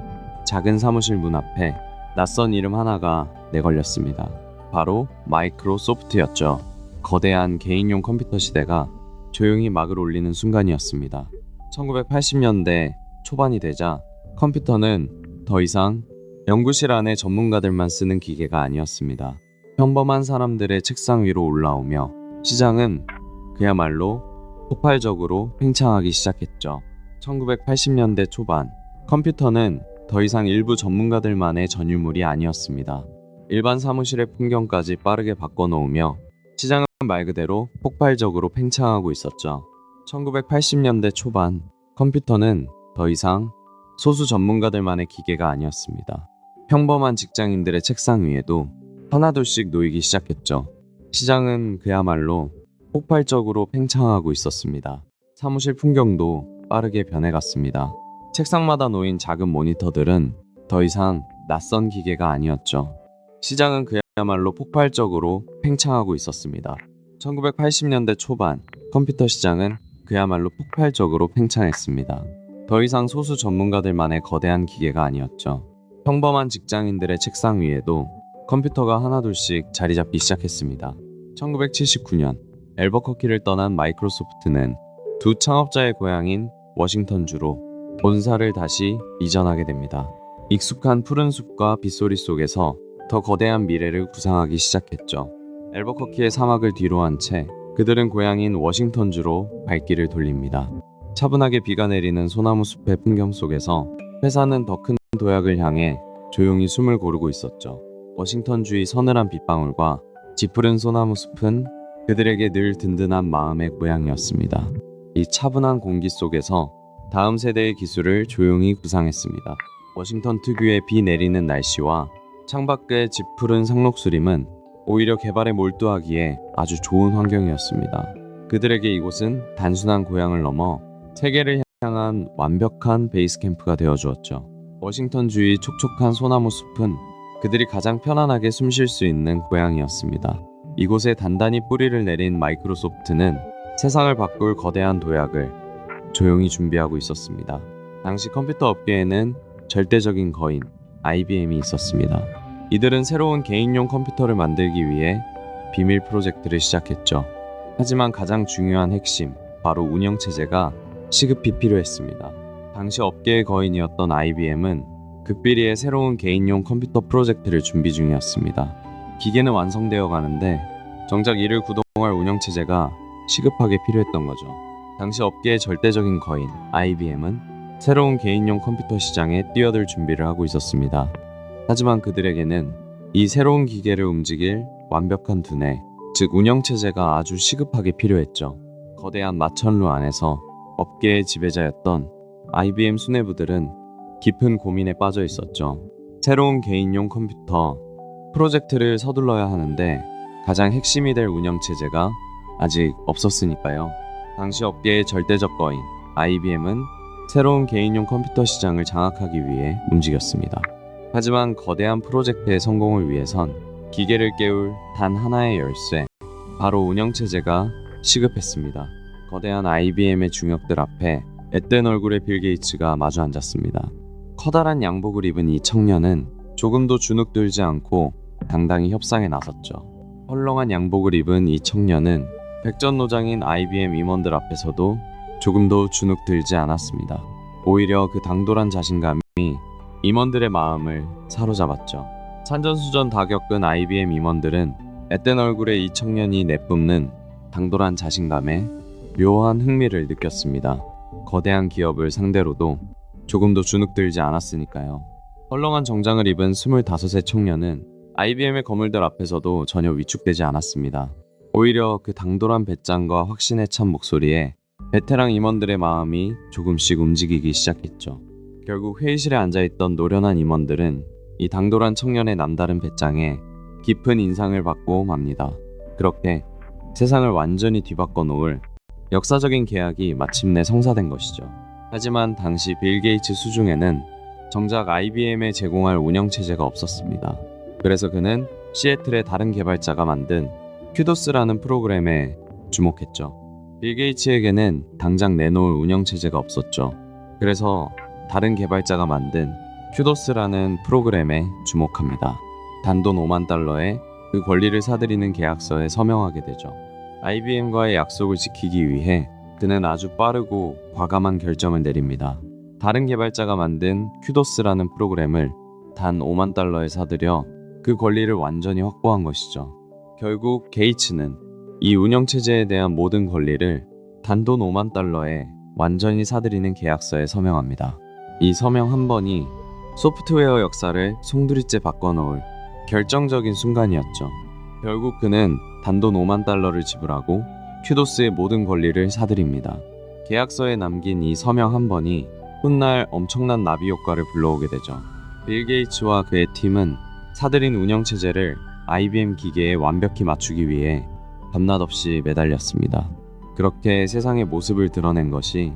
S1: 작은 사무실 문 앞에 낯선 이름 하나가 내걸렸습니다. 바로 마이크로소프트였죠. 거대한 개인용 컴퓨터 시대가 조용히 막을 올리는 순간이었습니다. 1980년대 초반이 되자 컴퓨터는 더 이상 연구실 안에 전문가들만 쓰는 기계가 아니었습니다. 평범한 사람들의 책상 위로 올라오며 시장은 그야말로 폭발적으로 팽창하기 시작했죠. 1980년대 초반 컴퓨터는 더 이상 일부 전문가들만의 전유물이 아니었습니다. 일반 사무실의 풍경까지 빠르게 바꿔놓으며 시장은 말 그대로 폭발적으로 팽창하고 있었죠. 1980년대 초반 컴퓨터는 더 이상 소수 전문가들만의 기계가 아니었습니다. 평범한 직장인들의 책상 위에도 하나둘씩 놓이기 시작했죠. 시장은 그야말로 폭발적으로 팽창하고 있었습니다. 사무실 풍경도 빠르게 변해갔습니다. 책상마다 놓인 작은 모니터들은 더 이상 낯선 기계가 아니었죠. 시장은 그야말로 폭발적으로 팽창하고 있었습니다. 1980년대 초반 컴퓨터 시장은 그야말로 폭발적으로 팽창했습니다. 더 이상 소수 전문가들만의 거대한 기계가 아니었죠. 평범한 직장인들의 책상 위에도 컴퓨터가 하나둘씩 자리 잡기 시작했습니다. 1979년 앨버커키를 떠난 마이크로소프트는 두 창업자의 고향인 워싱턴주로 본사를 다시 이전하게 됩니다. 익숙한 푸른 숲과 빗소리 속에서 더 거대한 미래를 구상하기 시작했죠. 앨버커키의 사막을 뒤로한 채 그들은 고향인 워싱턴주로 발길을 돌립니다. 차분하게 비가 내리는 소나무 숲의 풍경 속에서 회사는 더 큰 도약을 향해 조용히 숨을 고르고 있었죠. 워싱턴주의 서늘한 빗방울과 짙푸른 소나무 숲은 그들에게 늘 든든한 마음의 고향이었습니다. 이 차분한 공기 속에서 다음 세대의 기술을 조용히 구상했습니다. 워싱턴 특유의 비 내리는 날씨와 창밖의 짙푸른 상록수림은 오히려 개발에 몰두하기에 아주 좋은 환경이었습니다. 그들에게 이곳은 단순한 고향을 넘어 세계를 향한 완벽한 베이스 캠프가 되어주었죠. 워싱턴주의 촉촉한 소나무 숲은 그들이 가장 편안하게 숨 쉴 수 있는 고향이었습니다. 이곳에 단단히 뿌리를 내린 마이크로소프트는 세상을 바꿀 거대한 도약을 조용히 준비하고 있었습니다. 당시 컴퓨터 업계에는 절대적인 거인 IBM이 있었습니다. 이들은 새로운 개인용 컴퓨터를 만들기 위해 비밀 프로젝트를 시작했죠. 하지만 가장 중요한 핵심, 바로 운영체제가 시급히 필요했습니다. 당시 업계의 거인이었던 IBM은 극비리의 새로운 개인용 컴퓨터 프로젝트를 준비 중이었습니다. 기계는 완성되어 가는데 정작 이를 구동할 운영체제가 시급하게 필요했던 거죠. 당시 업계의 절대적인 거인 IBM은 새로운 개인용 컴퓨터 시장에 뛰어들 준비를 하고 있었습니다. 하지만 그들에게는 이 새로운 기계를 움직일 완벽한 두뇌, 즉 운영체제가 아주 시급하게 필요했죠. 거대한 마천루 안에서 업계의 지배자였던 IBM 수뇌부들은 깊은 고민에 빠져 있었죠. 새로운 개인용 컴퓨터 프로젝트를 서둘러야 하는데 가장 핵심이 될 운영체제가 아직 없었으니까요. 당시 업계의 절대적 거인 IBM은 새로운 개인용 컴퓨터 시장을 장악하기 위해 움직였습니다. 하지만 거대한 프로젝트의 성공을 위해선 기계를 깨울 단 하나의 열쇠, 바로 운영체제가 시급했습니다. 거대한 IBM의 중역들 앞에 앳된 얼굴의 빌 게이츠가 마주 앉았습니다. 커다란 양복을 입은 이 청년은 조금도 주눅들지 않고 당당히 협상에 나섰죠. 헐렁한 양복을 입은 이 청년은 백전노장인 IBM 임원들 앞에서도 조금도 주눅들지 않았습니다. 오히려 그 당돌한 자신감이 임원들의 마음을 사로잡았죠. 산전수전 다 겪은 IBM 임원들은 앳된 얼굴의 이 청년이 내뿜는 당돌한 자신감에 묘한 흥미를 느꼈습니다. 거대한 기업을 상대로도 조금도 주눅들지 않았으니까요. 헐렁한 정장을 입은 25세 청년은 IBM의 거물들 앞에서도 전혀 위축되지 않았습니다. 오히려 그 당돌한 배짱과 확신에 찬 목소리에 베테랑 임원들의 마음이 조금씩 움직이기 시작했죠. 결국 회의실에 앉아있던 노련한 임원들은 이 당돌한 청년의 남다른 배짱에 깊은 인상을 받고 맙니다. 그렇게 세상을 완전히 뒤바꿔 놓을 역사적인 계약이 마침내 성사된 것이죠. 하지만 당시 빌 게이츠 수중에는 정작 IBM에 제공할 운영체제가 없었습니다. 그래서 그는 시애틀의 다른 개발자가 만든 큐도스라는 프로그램에 주목했죠. 빌 게이츠에게는 당장 내놓을 운영체제가 없었죠. 그래서 다른 개발자가 만든 큐도스라는 프로그램에 주목합니다. 단돈 5만 달러에 그 권리를 사들이는 계약서에 서명하게 되죠. IBM과의 약속을 지키기 위해 그는 아주 빠르고 과감한 결정을 내립니다. 다른 개발자가 만든 큐도스라는 프로그램을 단 5만 달러에 사들여 그 권리를 완전히 확보한 것이죠. 결국 게이츠는 이 운영체제에 대한 모든 권리를 단돈 5만 달러에 완전히 사들이는 계약서에 서명합니다. 이 서명 한 번이 소프트웨어 역사를 송두리째 바꿔놓을 결정적인 순간이었죠. 결국 그는 단돈 5만 달러를 지불하고 큐도스의 모든 권리를 사들입니다. 계약서에 남긴 이 서명 한 번이 훗날 엄청난 나비 효과를 불러오게 되죠. 빌 게이츠와 그의 팀은 사들인 운영체제를 IBM 기계에 완벽히 맞추기 위해 밤낮 없이 매달렸습니다. 그렇게 세상의 모습을 드러낸 것이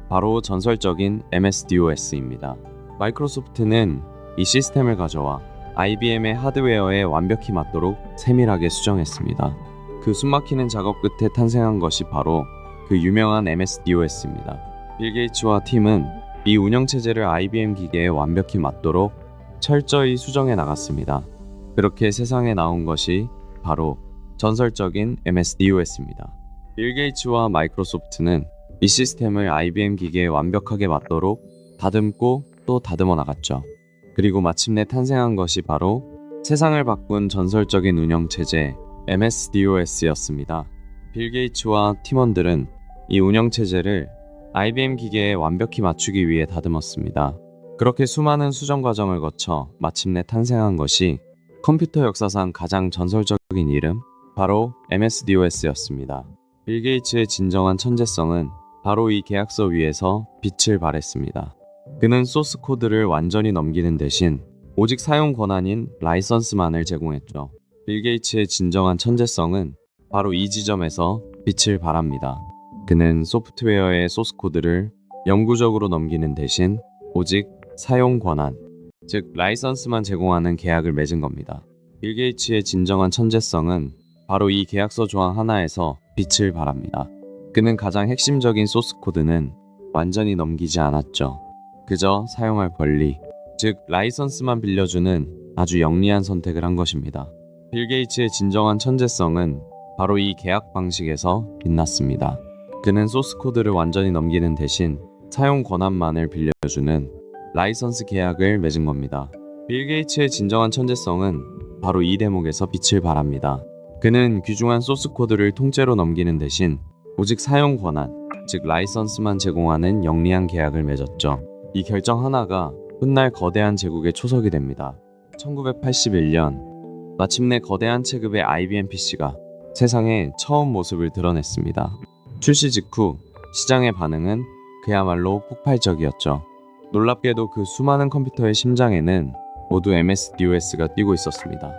S1: 바로 전설적인 MS-DOS입니다. 마이크로소프트는 이 시스템을 가져와 IBM의 하드웨어에 완벽히 맞도록 세밀하게 수정했습니다. 그 숨막히는 작업 끝에 탄생한 것이 바로 그 유명한 MS-DOS입니다. 빌 게이츠와 팀은 이 운영체제를 IBM 기계에 완벽히 맞도록 철저히 수정해 나갔습니다. 그렇게 세상에 나온 것이 바로 전설적인 MS-DOS입니다. 빌 게이츠와 마이크로소프트는 이 시스템을 IBM 기계에 완벽하게 맞도록 다듬고 또 다듬어 나갔죠. 그리고 마침내 탄생한 것이 바로 세상을 바꾼 전설적인 운영체제 MS-DOS였습니다. 빌 게이츠와 팀원들은 이 운영체제를 IBM 기계에 완벽히 맞추기 위해 다듬었습니다. 그렇게 수많은 수정 과정을 거쳐 마침내 탄생한 것이 컴퓨터 역사상 가장 전설적인 이름, 바로 MS-DOS였습니다. 빌 게이츠의 진정한 천재성은 바로 이 계약서 위에서 빛을 발했습니다. 그는 소스 코드를 완전히 넘기는 대신 오직 사용 권한인 라이선스만을 제공했죠. 빌 게이츠의 진정한 천재성은 바로 이 지점에서 빛을 발합니다. 그는 소프트웨어의 소스 코드를 영구적으로 넘기는 대신 오직 사용 권한, 즉 라이선스만 제공하는 계약을 맺은 겁니다. 빌 게이츠의 진정한 천재성은 바로 이 계약서 조항 하나에서 빛을 발합니다. 그는 가장 핵심적인 소스 코드는 완전히 넘기지 않았죠. 그저 사용할 권리, 즉 라이선스만 빌려주는 아주 영리한 선택을 한 것입니다. 빌 게이츠의 진정한 천재성은 바로 이 계약 방식에서 빛났습니다. 그는 소스 코드를 완전히 넘기는 대신 사용 권한만을 빌려주는 라이선스 계약을 맺은 겁니다. 빌 게이츠의 진정한 천재성은 바로 이 대목에서 빛을 발합니다. 그는 귀중한 소스 코드를 통째로 넘기는 대신 오직 사용 권한, 즉 라이선스만 제공하는 영리한 계약을 맺었죠. 이 결정 하나가 훗날 거대한 제국의 초석이 됩니다. 1981년 마침내 거대한 체급의 IBM PC가 세상에 처음 모습을 드러냈습니다. 출시 직후 시장의 반응은 그야말로 폭발적이었죠. 놀랍게도 그 수많은 컴퓨터의 심장에는 모두 MS-DOS가 뛰고 있었습니다.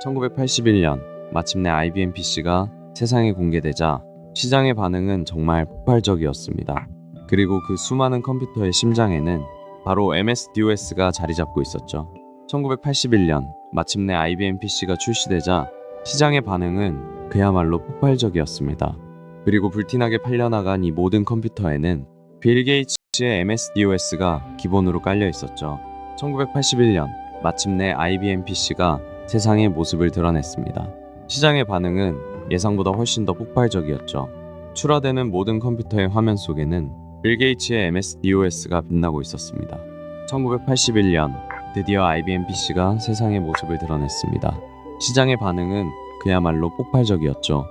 S1: 1981년 마침내 IBM PC가 세상에 공개되자 시장의 반응은 정말 폭발적이었습니다. 그리고 그 수많은 컴퓨터의 심장에는 바로 MS-DOS가 자리 잡고 있었죠. 1981년 마침내 IBM PC가 출시되자 시장의 반응은 그야말로 폭발적이었습니다. 그리고 불티나게 팔려나간 이 모든 컴퓨터에는 빌 게이츠의 MS-DOS가 기본으로 깔려 있었죠. 1981년 마침내 IBM PC가 세상의 모습을 드러냈습니다. 시장의 반응은 예상보다 훨씬 더 폭발적이었죠. 출하되는 모든 컴퓨터의 화면 속에는 빌 게이츠의 MS-DOS가 빛나고 있었습니다. 1981년 드디어 IBM PC가 세상의 모습을 드러냈습니다. 시장의 반응은 그야말로 폭발적이었죠.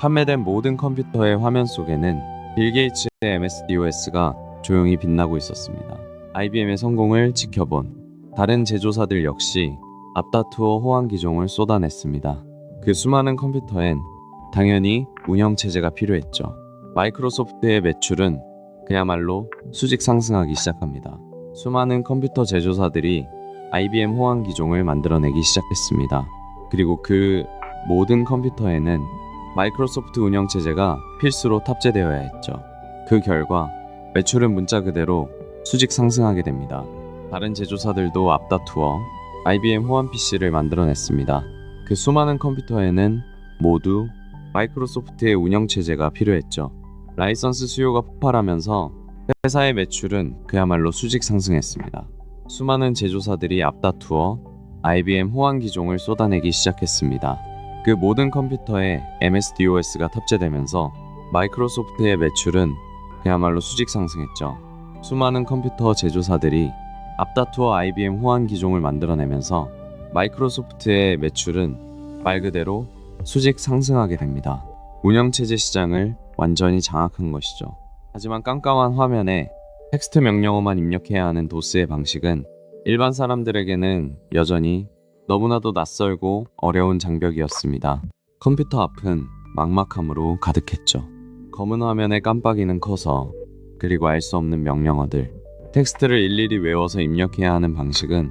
S1: 판매된 모든 컴퓨터의 화면 속에는 빌 게이츠의 MS-DOS가 조용히 빛나고 있었습니다. IBM의 성공을 지켜본 다른 제조사들 역시 앞다투어 호황 기종을 쏟아냈습니다. 그 수많은 컴퓨터엔 당연히 운영체제가 필요했죠. 마이크로소프트의 매출은 그야말로 수직 상승하기 시작합니다. 수많은 컴퓨터 제조사들이 IBM 호황 기종을 만들어내기 시작했습니다. 그리고 그 모든 컴퓨터에는 마이크로소프트 운영체제가 필수로 탑재되어야 했죠. 그 결과 매출은 문자 그대로 수직 상승하게 됩니다. 다른 제조사들도 앞다투어 IBM 호환 PC를 만들어냈습니다. 그 수많은 컴퓨터에는 모두 마이크로소프트의 운영체제가 필요했죠. 라이선스 수요가 폭발하면서 회사의 매출은 그야말로 수직 상승했습니다. 수많은 제조사들이 앞다투어 IBM 호환 기종을 쏟아내기 시작했습니다. 그 모든 컴퓨터에 MS-DOS가 탑재되면서 마이크로소프트의 매출은 그야말로 수직 상승했죠. 수많은 컴퓨터 제조사들이 앞다투어 IBM 호환 기종을 만들어내면서 마이크로소프트의 매출은 말 그대로 수직 상승하게 됩니다. 운영체제 시장을 완전히 장악한 것이죠. 하지만 깜깜한 화면에 텍스트 명령어만 입력해야 하는 도스의 방식은 일반 사람들에게는 여전히 너무나도 낯설고 어려운 장벽이었습니다. 컴퓨터 앞은 막막함으로 가득했죠. 검은 화면에 깜빡이는 커서, 그리고 알 수 없는 명령어들, 텍스트를 일일이 외워서 입력해야 하는 방식은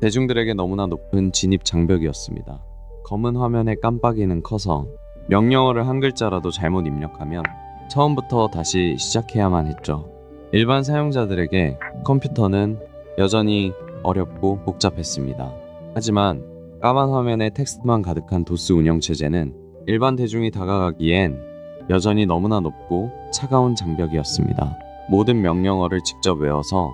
S1: 대중들에게 너무나 높은 진입 장벽이었습니다. 검은 화면에 깜빡이는 커서 명령어를 한 글자라도 잘못 입력하면 처음부터 다시 시작해야만 했죠. 일반 사용자들에게 컴퓨터는 여전히 어렵고 복잡했습니다. 하지만 까만 화면에 텍스트만 가득한 도스 운영체제는 일반 대중이 다가가기엔 여전히 너무나 높고 차가운 장벽이었습니다. 모든 명령어를 직접 외워서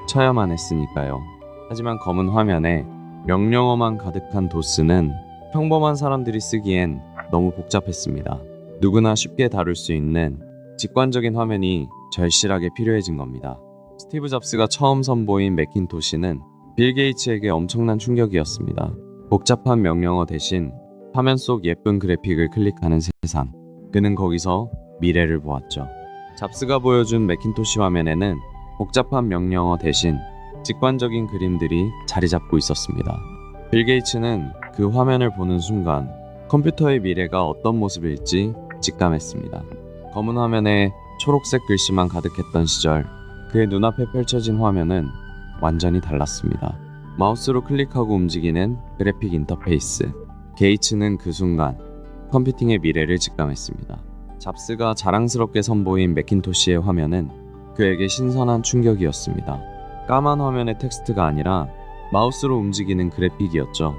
S1: 쳐야만 했으니까요. 하지만 검은 화면에 명령어만 가득한 도스는 평범한 사람들이 쓰기엔 너무 복잡했습니다. 누구나 쉽게 다룰 수 있는 직관적인 화면이 절실하게 필요해진 겁니다. 스티브 잡스가 처음 선보인 매킨토시는 빌 게이츠에게 엄청난 충격이었습니다. 복잡한 명령어 대신 화면 속 예쁜 그래픽을 클릭하는 세상. 그는 거기서 미래를 보았죠. 잡스가 보여준 매킨토시 화면에는 복잡한 명령어 대신 직관적인 그림들이 자리 잡고 있었습니다. 빌 게이츠는 그 화면을 보는 순간 컴퓨터의 미래가 어떤 모습일지 직감했습니다. 검은 화면에 초록색 글씨만 가득했던 시절, 그의 눈앞에 펼쳐진 화면은 완전히 달랐습니다. 마우스로 클릭하고 움직이는 그래픽 인터페이스. 게이츠는 그 순간 컴퓨팅의 미래를 직감했습니다. 잡스가 자랑스럽게 선보인 매킨토시의 화면은 그에게 신선한 충격이었습니다. 까만 화면의 텍스트가 아니라 마우스로 움직이는 그래픽이었죠.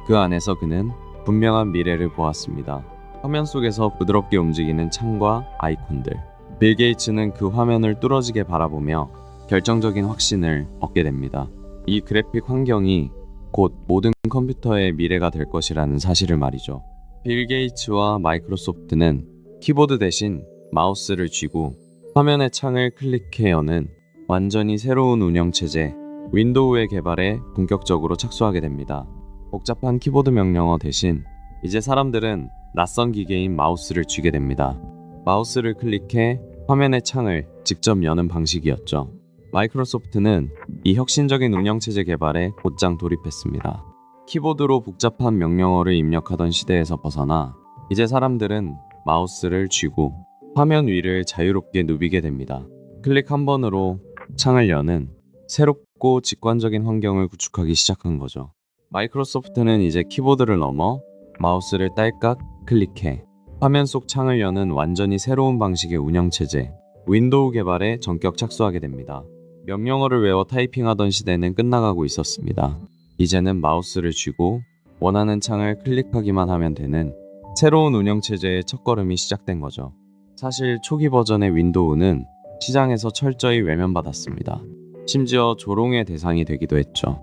S1: 그 안에서 그는 분명한 미래를 보았습니다. 화면 속에서 부드럽게 움직이는 창과 아이콘들. 빌 게이츠는 그 화면을 뚫어지게 바라보며 결정적인 확신을 얻게 됩니다. 이 그래픽 환경이 곧 모든 컴퓨터의 미래가 될 것이라는 사실을 말이죠. 빌 게이츠와 마이크로소프트는 키보드 대신 마우스를 쥐고 화면의 창을 클릭해 여는 완전히 새로운 운영체제, 윈도우의 개발에 본격적으로 착수하게 됩니다. 복잡한 키보드 명령어 대신 이제 사람들은 낯선 기계인 마우스를 쥐게 됩니다. 마우스를 클릭해 화면의 창을 직접 여는 방식이었죠. 마이크로소프트는 이 혁신적인 운영체제 개발에 곧장 돌입했습니다. 키보드로 복잡한 명령어를 입력하던 시대에서 벗어나 이제 사람들은 마우스를 쥐고 화면 위를 자유롭게 누비게 됩니다. 클릭 한 번으로 창을 여는 새롭고 직관적인 환경을 구축하기 시작한 거죠. 마이크로소프트는 이제 키보드를 넘어 마우스를 딸깍 클릭해 화면 속 창을 여는 완전히 새로운 방식의 운영체제, 윈도우 개발에 전격 착수하게 됩니다. 명령어를 외워 타이핑하던 시대는 끝나가고 있었습니다. 이제는 마우스를 쥐고 원하는 창을 클릭하기만 하면 되는 새로운 운영체제의 첫걸음이 시작된 거죠. 사실 초기 버전의 윈도우는 시장에서 철저히 외면받았습니다. 심지어 조롱의 대상이 되기도 했죠.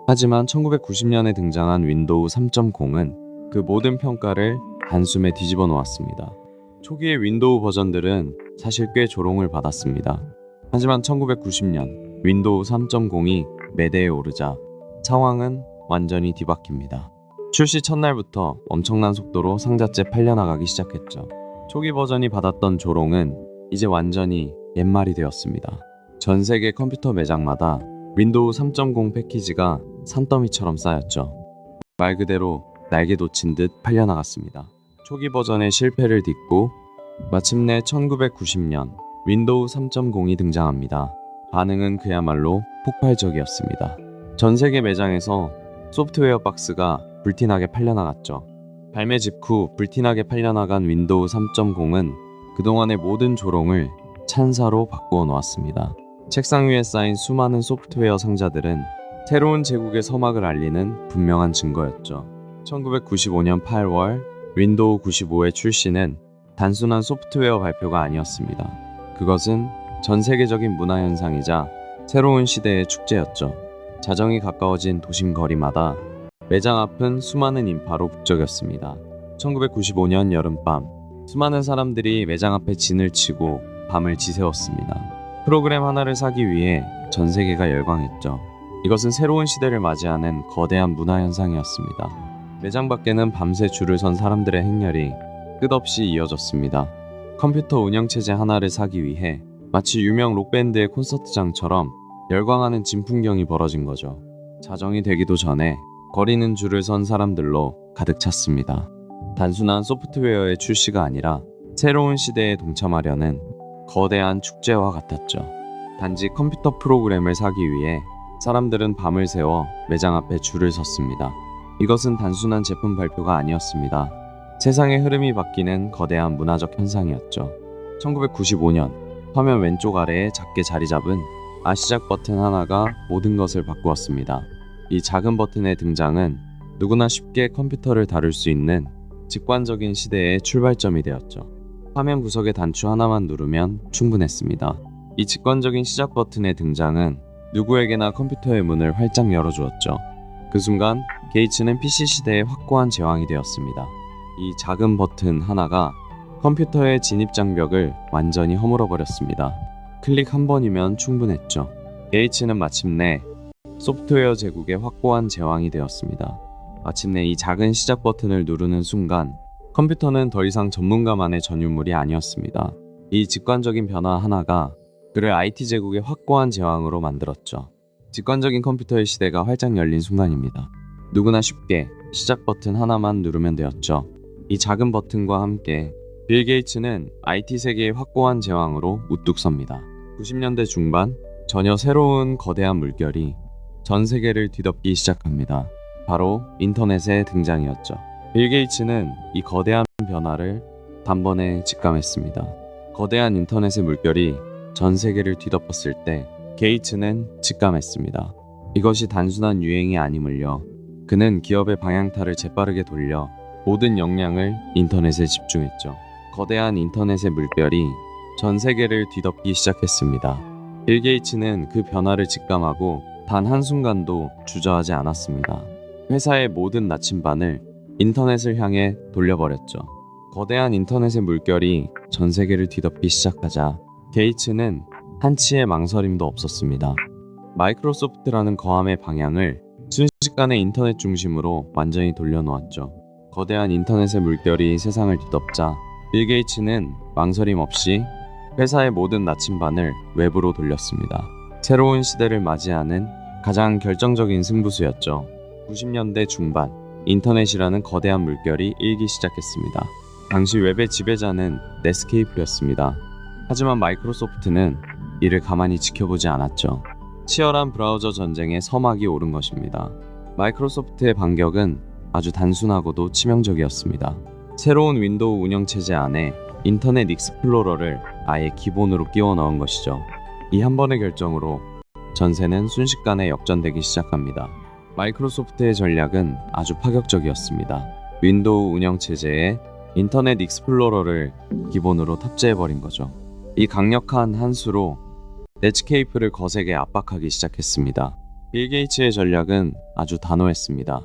S1: 하지만 1990년에 등장한 윈도우 3.0은 그 모든 평가를 단숨에 뒤집어 놓았습니다. 초기의 윈도우 버전들은 사실 꽤 조롱을 받았습니다. 하지만 1990년 윈도우 3.0이 매대에 오르자 상황은 완전히 뒤바뀝니다. 출시 첫날부터 엄청난 속도로 상자재 팔려나가기 시작했죠. 초기 버전이 받았던 조롱은 이제 완전히 옛말이 되었습니다. 전 세계 컴퓨터 매장마다 윈도우 3.0 패키지가 산더미처럼 쌓였죠. 말 그대로 날개 돋친 듯 팔려나갔습니다. 초기 버전의 실패를 딛고 마침내 1990년 윈도우 3.0이 등장합니다. 반응은 그야말로 폭발적이었습니다. 전 세계 매장에서 소프트웨어 박스가 불티나게 팔려나갔죠. 발매 직후 불티나게 팔려나간 윈도우 3.0은 그동안의 모든 조롱을 찬사로 바꾸어 놓았습니다. 책상 위에 쌓인 수많은 소프트웨어 상자들은 새로운 제국의 서막을 알리는 분명한 증거였죠. 1995년 8월 윈도우 95의 출시는 단순한 소프트웨어 발표가 아니었습니다. 그것은 전 세계적인 문화 현상이자 새로운 시대의 축제였죠. 자정이 가까워진 도심 거리마다 매장 앞은 수많은 인파로 북적였습니다. 1995년 여름밤, 수많은 사람들이 매장 앞에 진을 치고 밤을 지새웠습니다. 프로그램 하나를 사기 위해 전 세계가 열광했죠. 이것은 새로운 시대를 맞이하는 거대한 문화 현상이었습니다. 매장 밖에는 밤새 줄을 선 사람들의 행렬이 끝없이 이어졌습니다. 컴퓨터 운영체제 하나를 사기 위해 마치 유명 록밴드의 콘서트장처럼 열광하는 진풍경이 벌어진 거죠. 자정이 되기도 전에 거리는 줄을 선 사람들로 가득 찼습니다. 단순한 소프트웨어의 출시가 아니라 새로운 시대에 동참하려는 거대한 축제와 같았죠. 단지 컴퓨터 프로그램을 사기 위해 사람들은 밤을 새워 매장 앞에 줄을 섰습니다. 이것은 단순한 제품 발표가 아니었습니다. 세상의 흐름이 바뀌는 거대한 문화적 현상이었죠. 1995년, 화면 왼쪽 아래에 작게 자리 잡은 아시작 버튼 하나가 모든 것을 바꾸었습니다. 이 작은 버튼의 등장은 누구나 쉽게 컴퓨터를 다룰 수 있는 직관적인 시대의 출발점이 되었죠. 화면 구석의 단추 하나만 누르면 충분했습니다. 이 직관적인 시작 버튼의 등장은 누구에게나 컴퓨터의 문을 활짝 열어주었죠. 그 순간 게이츠는 PC 시대의 확고한 제왕이 되었습니다. 이 작은 버튼 하나가 컴퓨터의 진입 장벽을 완전히 허물어버렸습니다. 클릭 한 번이면 충분했죠. 게이츠는 마침내 소프트웨어 제국의 확고한 제왕이 되었습니다. 마침내 이 작은 시작 버튼을 누르는 순간 컴퓨터는 더 이상 전문가만의 전유물이 아니었습니다. 이 직관적인 변화 하나가 그를 IT 제국의 확고한 제왕으로 만들었죠. 직관적인 컴퓨터의 시대가 활짝 열린 순간입니다. 누구나 쉽게 시작 버튼 하나만 누르면 되었죠. 이 작은 버튼과 함께 빌 게이츠는 IT 세계의 확고한 제왕으로 우뚝 섭니다. 90년대 중반, 전혀 새로운 거대한 물결이 전 세계를 뒤덮기 시작합니다. 바로 인터넷의 등장이었죠. 빌 게이츠는 이 거대한 변화를 단번에 직감했습니다. 거대한 인터넷의 물결이 전 세계를 뒤덮었을 때 게이츠는 직감했습니다. 이것이 단순한 유행이 아님을요. 그는 기업의 방향타를 재빠르게 돌려 모든 역량을 인터넷에 집중했죠. 거대한 인터넷의 물결이 전 세계를 뒤덮기 시작했습니다. 빌 게이츠는 그 변화를 직감하고 단 한순간도 주저하지 않았습니다. 회사의 모든 나침반을 인터넷을 향해 돌려버렸죠. 거대한 인터넷의 물결이 전 세계를 뒤덮기 시작하자 게이츠는 한치의 망설임도 없었습니다. 마이크로소프트라는 거함의 방향을 순식간에 인터넷 중심으로 완전히 돌려놓았죠. 거대한 인터넷의 물결이 세상을 뒤덮자 빌 게이츠는 망설임 없이 회사의 모든 나침반을 외부로 돌렸습니다. 새로운 시대를 맞이하는 가장 결정적인 승부수였죠. 90년대 중반, 인터넷이라는 거대한 물결이 일기 시작했습니다. 당시 웹의 지배자는 넷스케이프였습니다. 하지만 마이크로소프트는 이를 가만히 지켜보지 않았죠. 치열한 브라우저 전쟁에 서막이 오른 것입니다. 마이크로소프트의 반격은 아주 단순하고도 치명적이었습니다. 새로운 윈도우 운영체제 안에 인터넷 익스플로러를 아예 기본으로 끼워 넣은 것이죠. 이 한 번의 결정으로 전세는 순식간에 역전되기 시작합니다. 마이크로소프트의 전략은 아주 파격적이었습니다. 윈도우 운영체제에 인터넷 익스플로러를 기본으로 탑재해버린 거죠. 이 강력한 한 수로 넷스케이프를 거세게 압박하기 시작했습니다. 빌 게이츠의 전략은 아주 단호했습니다.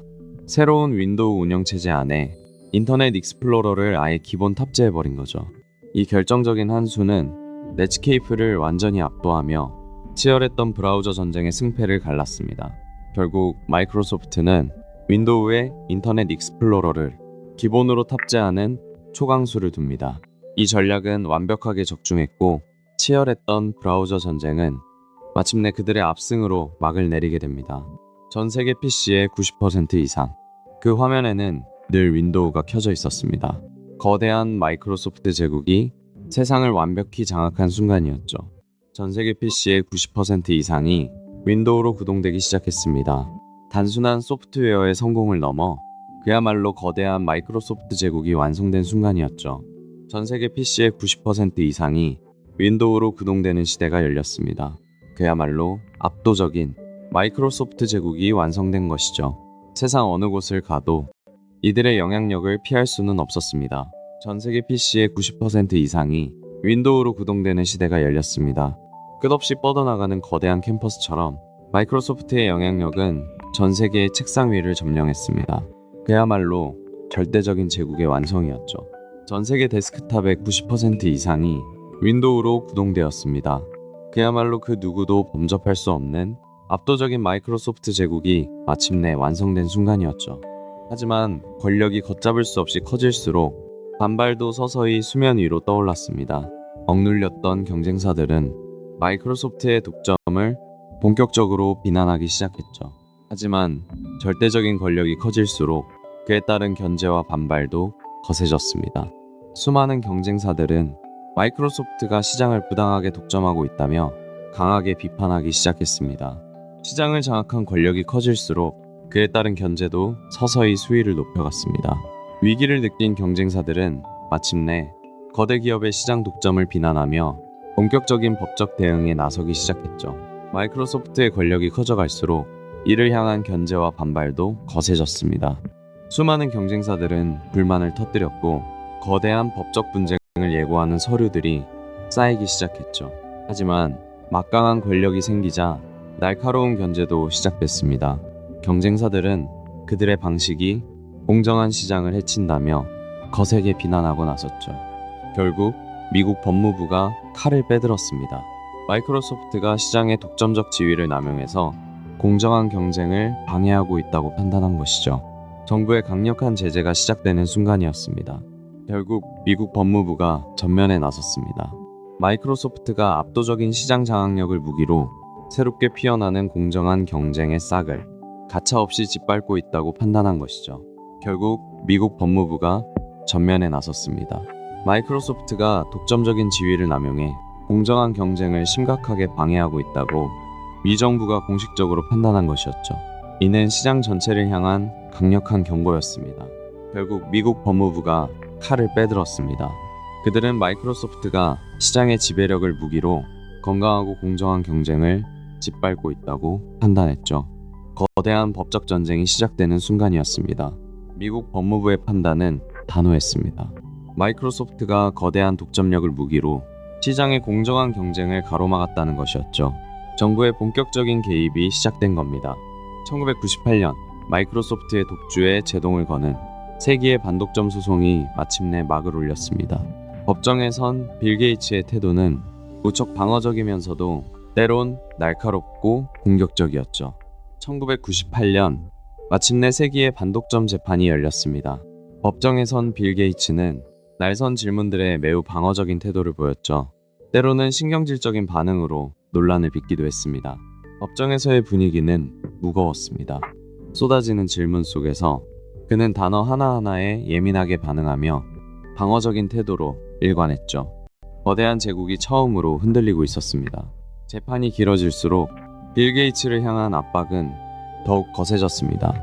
S1: 새로운 윈도우 운영체제 안에 인터넷 익스플로러를 아예 기본 탑재해버린 거죠. 이 결정적인 한 수는 넷스케이프를 완전히 압도하며 치열했던 브라우저 전쟁의 승패를 갈랐습니다. 결국 마이크로소프트는 윈도우에 인터넷 익스플로러를 기본으로 탑재하는 초강수를 둡니다. 이 전략은 완벽하게 적중했고 치열했던 브라우저 전쟁은 마침내 그들의 압승으로 막을 내리게 됩니다. 전 세계 PC의 90% 이상, 그 화면에는 늘 윈도우가 켜져 있었습니다. 거대한 마이크로소프트 제국이 세상을 완벽히 장악한 순간이었죠. 전 세계 PC의 90% 이상이 윈도우로 구동되기 시작했습니다. 단순한 소프트웨어의 성공을 넘어 그야말로 거대한 마이크로소프트 제국이 완성된 순간이었죠. 전 세계 PC의 90% 이상이 윈도우로 구동되는 시대가 열렸습니다. 그야말로 압도적인 마이크로소프트 제국이 완성된 것이죠. 세상 어느 곳을 가도 이들의 영향력을 피할 수는 없었습니다. 전 세계 PC의 90% 이상이 윈도우로 구동되는 시대가 열렸습니다. 끝없이 뻗어나가는 거대한 캠퍼스처럼 마이크로소프트의 영향력은 전 세계의 책상 위를 점령했습니다. 그야말로 절대적인 제국의 완성이었죠. 전 세계 데스크탑의 90% 이상이 윈도우로 구동되었습니다. 그야말로 그 누구도 범접할 수 없는 압도적인 마이크로소프트 제국이 마침내 완성된 순간이었죠. 하지만 권력이 걷잡을 수 없이 커질수록 반발도 서서히 수면 위로 떠올랐습니다. 억눌렸던 경쟁사들은 마이크로소프트의 독점을 본격적으로 비난하기 시작했죠. 하지만 절대적인 권력이 커질수록 그에 따른 견제와 반발도 거세졌습니다. 수많은 경쟁사들은 마이크로소프트가 시장을 부당하게 독점하고 있다며 강하게 비판하기 시작했습니다. 시장을 장악한 권력이 커질수록 그에 따른 견제도 서서히 수위를 높여갔습니다. 위기를 느낀 경쟁사들은 마침내 거대 기업의 시장 독점을 비난하며 본격적인 법적 대응에 나서기 시작했죠. 마이크로소프트의 권력이 커져갈수록 이를 향한 견제와 반발도 거세졌습니다. 수많은 경쟁사들은 불만을 터뜨렸고 거대한 법적 분쟁을 예고하는 서류들이 쌓이기 시작했죠. 하지만 막강한 권력이 생기자 날카로운 견제도 시작됐습니다. 경쟁사들은 그들의 방식이 공정한 시장을 해친다며 거세게 비난하고 나섰죠. 결국 미국 법무부가 칼을 빼들었습니다. 마이크로소프트가 시장의 독점적 지위를 남용해서 공정한 경쟁을 방해하고 있다고 판단한 것이죠. 정부의 강력한 제재가 시작되는 순간이었습니다. 결국 미국 법무부가 전면에 나섰습니다. 마이크로소프트가 압도적인 시장 장악력을 무기로 새롭게 피어나는 공정한 경쟁의 싹을 가차없이 짓밟고 있다고 판단한 것이죠. 결국 미국 법무부가 전면에 나섰습니다. 마이크로소프트가 독점적인 지위를 남용해 공정한 경쟁을 심각하게 방해하고 있다고 미 정부가 공식적으로 판단한 것이었죠. 이는 시장 전체를 향한 강력한 경고였습니다. 결국 미국 법무부가 칼을 빼들었습니다. 그들은 마이크로소프트가 시장의 지배력을 무기로 건강하고 공정한 경쟁을 짓밟고 있다고 판단했죠. 거대한 법적 전쟁이 시작되는 순간이었습니다. 미국 법무부의 판단은 단호했습니다. 마이크로소프트가 거대한 독점력을 무기로 시장의 공정한 경쟁을 가로막았다는 것이었죠. 정부의 본격적인 개입이 시작된 겁니다. 1998년 마이크로소프트의 독주에 제동을 거는 세기의 반독점 소송이 마침내 막을 올렸습니다. 법정에 선 빌 게이츠의 태도는 무척 방어적이면서도 때론 날카롭고 공격적이었죠. 1998년 마침내 세기의 반독점 재판이 열렸습니다. 법정에 선 빌 게이츠는 날선 질문들에 매우 방어적인 태도를 보였죠. 때로는 신경질적인 반응으로 논란을 빚기도 했습니다. 법정에서의 분위기는 무거웠습니다. 쏟아지는 질문 속에서 그는 단어 하나하나에 예민하게 반응하며 방어적인 태도로 일관했죠. 거대한 제국이 처음으로 흔들리고 있었습니다. 재판이 길어질수록 빌 게이츠를 향한 압박은 더욱 거세졌습니다.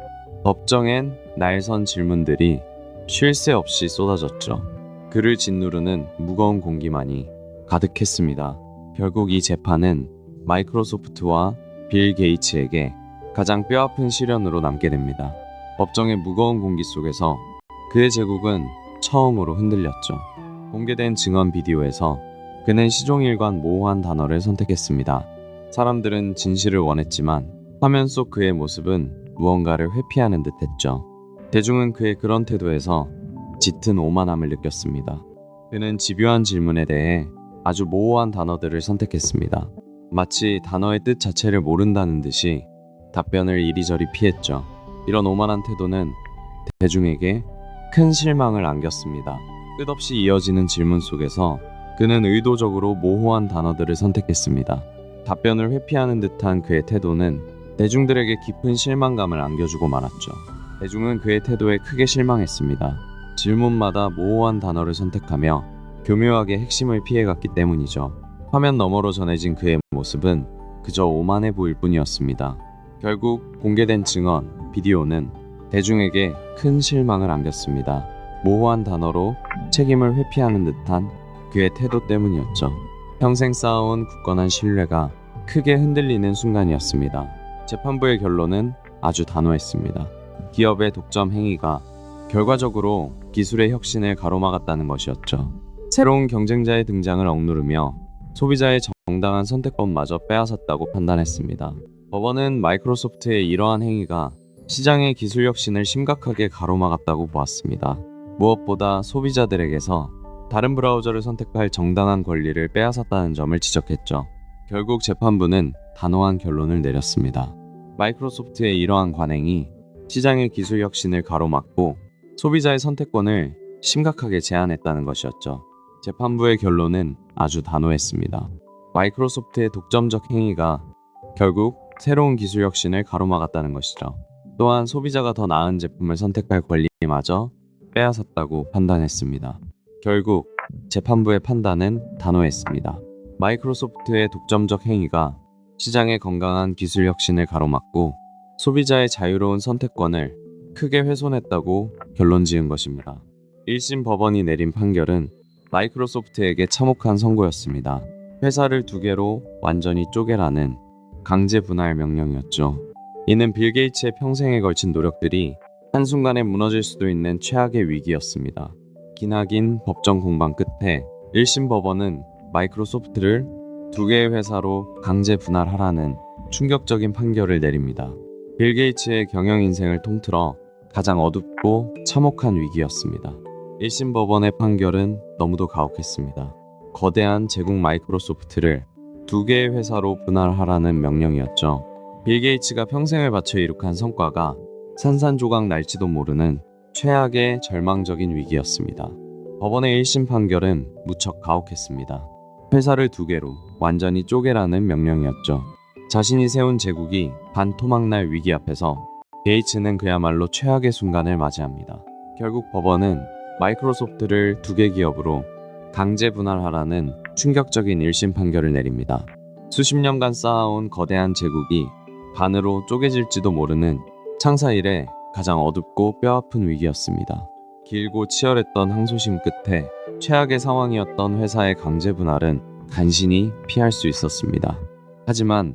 S1: 법정엔 날선 질문들이 쉴 새 없이 쏟아졌죠. 그를 짓누르는 무거운 공기만이 가득했습니다. 결국 이 재판은 마이크로소프트와 빌 게이츠에게 가장 뼈아픈 시련으로 남게 됩니다. 법정의 무거운 공기 속에서 그의 제국은 처음으로 흔들렸죠. 공개된 증언 비디오에서 그는 시종일관 모호한 단어를 선택했습니다. 사람들은 진실을 원했지만 화면 속 그의 모습은 무언가를 회피하는 듯했죠. 대중은 그의 그런 태도에서 짙은 오만함을 느꼈습니다. 그는 집요한 질문에 대해 아주 모호한 단어들을 선택했습니다. 마치 단어의 뜻 자체를 모른다는 듯이 답변을 이리저리 피했죠. 이런 오만한 태도는 대중에게 큰 실망을 안겼습니다. 끝없이 이어지는 질문 속에서 그는 의도적으로 모호한 단어들을 선택했습니다. 답변을 회피하는 듯한 그의 태도는 대중들에게 깊은 실망감을 안겨주고 말았죠. 대중은 그의 태도에 크게 실망했습니다. 질문마다 모호한 단어를 선택하며 교묘하게 핵심을 피해갔기 때문이죠. 화면 너머로 전해진 그의 모습은 그저 오만해 보일 뿐이었습니다. 결국 공개된 증언, 비디오는 대중에게 큰 실망을 안겼습니다. 모호한 단어로 책임을 회피하는 듯한 그의 태도 때문이었죠. 평생 쌓아온 굳건한 신뢰가 크게 흔들리는 순간이었습니다. 재판부의 결론은 아주 단호했습니다. 기업의 독점 행위가 결과적으로 기술의 혁신을 가로막았다는 것이었죠. 새로운 경쟁자의 등장을 억누르며 소비자의 정당한 선택권마저 빼앗았다고 판단했습니다. 법원은 마이크로소프트의 이러한 행위가 시장의 기술 혁신을 심각하게 가로막았다고 보았습니다. 무엇보다 소비자들에게서 다른 브라우저를 선택할 정당한 권리를 빼앗았다는 점을 지적했죠. 결국 재판부는 단호한 결론을 내렸습니다. 마이크로소프트의 이러한 관행이 시장의 기술 혁신을 가로막고 소비자의 선택권을 심각하게 제한했다는 것이었죠. 재판부의 결론은 아주 단호했습니다. 마이크로소프트의 독점적 행위가 결국 새로운 기술 혁신을 가로막았다는 것이죠. 또한 소비자가 더 나은 제품을 선택할 권리마저 빼앗았다고 판단했습니다. 결국 재판부의 판단은 단호했습니다. 마이크로소프트의 독점적 행위가 시장의 건강한 기술 혁신을 가로막고 소비자의 자유로운 선택권을 크게 훼손했다고 결론 지은 것입니다. 1심 법원이 내린 판결은 마이크로소프트에게 참혹한 선고였습니다. 회사를 두 개로 완전히 쪼개라는 강제 분할 명령이었죠. 이는 빌 게이츠의 평생에 걸친 노력들이 한순간에 무너질 수도 있는 최악의 위기였습니다. 기나긴 법정 공방 끝에 1심 법원은 마이크로소프트를 두 개의 회사로 강제 분할하라는 충격적인 판결을 내립니다. 빌 게이츠의 경영 인생을 통틀어 가장 어둡고 참혹한 위기였습니다. 1심 법원의 판결은 너무도 가혹했습니다. 거대한 제국 마이크로소프트를 두 개의 회사로 분할하라는 명령이었죠. 빌 게이츠가 평생을 바쳐 이룩한 성과가 산산조각 날지도 모르는 최악의 절망적인 위기였습니다. 법원의 1심 판결은 무척 가혹했습니다. 회사를 두 개로 완전히 쪼개라는 명령이었죠. 자신이 세운 제국이 반토막날 위기 앞에서 게이츠는 그야말로 최악의 순간을 맞이합니다. 결국 법원은 마이크로소프트를 두 개 기업으로 강제 분할하라는 충격적인 1심 판결을 내립니다. 수십 년간 쌓아온 거대한 제국이 반으로 쪼개질지도 모르는 창사 이래 가장 어둡고 뼈아픈 위기였습니다. 길고 치열했던 항소심 끝에 최악의 상황이었던 회사의 강제 분할은 간신히 피할 수 있었습니다. 하지만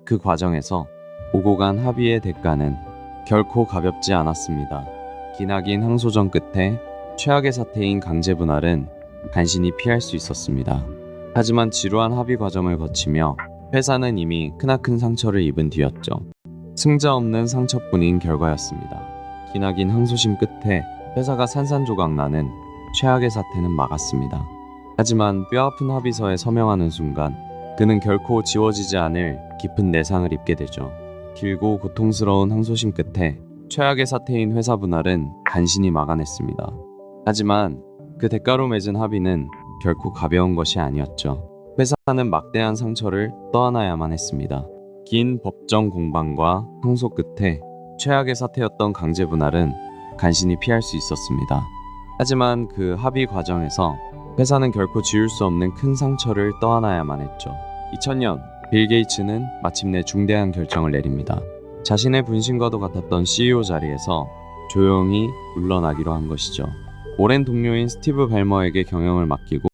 S1: 그 과정에서 오고 간 합의의 대가는 결코 가볍지 않았습니다. 기나긴 항소전 끝에 최악의 사태인 강제 분할은 간신히 피할 수 있었습니다. 하지만 지루한 합의 과정을 거치며 회사는 이미 크나큰 상처를 입은 뒤였죠. 승자 없는 상처뿐인 결과였습니다. 기나긴 항소심 끝에 회사가 산산조각 나는 최악의 사태는 막았습니다. 하지만 뼈아픈 합의서에 서명하는 순간 그는 결코 지워지지 않을 깊은 내상을 입게 되죠. 길고 고통스러운 항소심 끝에 최악의 사태인 회사 분할은 간신히 막아냈습니다. 하지만 그 대가로 맺은 합의는 결코 가벼운 것이 아니었죠. 회사는 막대한 상처를 떠안아야만 했습니다. 긴 법정 공방과 항소 끝에 최악의 사태였던 강제 분할은 간신히 피할 수 있었습니다. 하지만 그 합의 과정에서 회사는 결코 지울 수 없는 큰 상처를 떠안아야만 했죠. 2000년 빌 게이츠는 마침내 중대한 결정을 내립니다. 자신의 분신과도 같았던 CEO 자리에서 조용히 물러나기로 한 것이죠. 오랜 동료인 스티브 발머에게 경영을 맡기고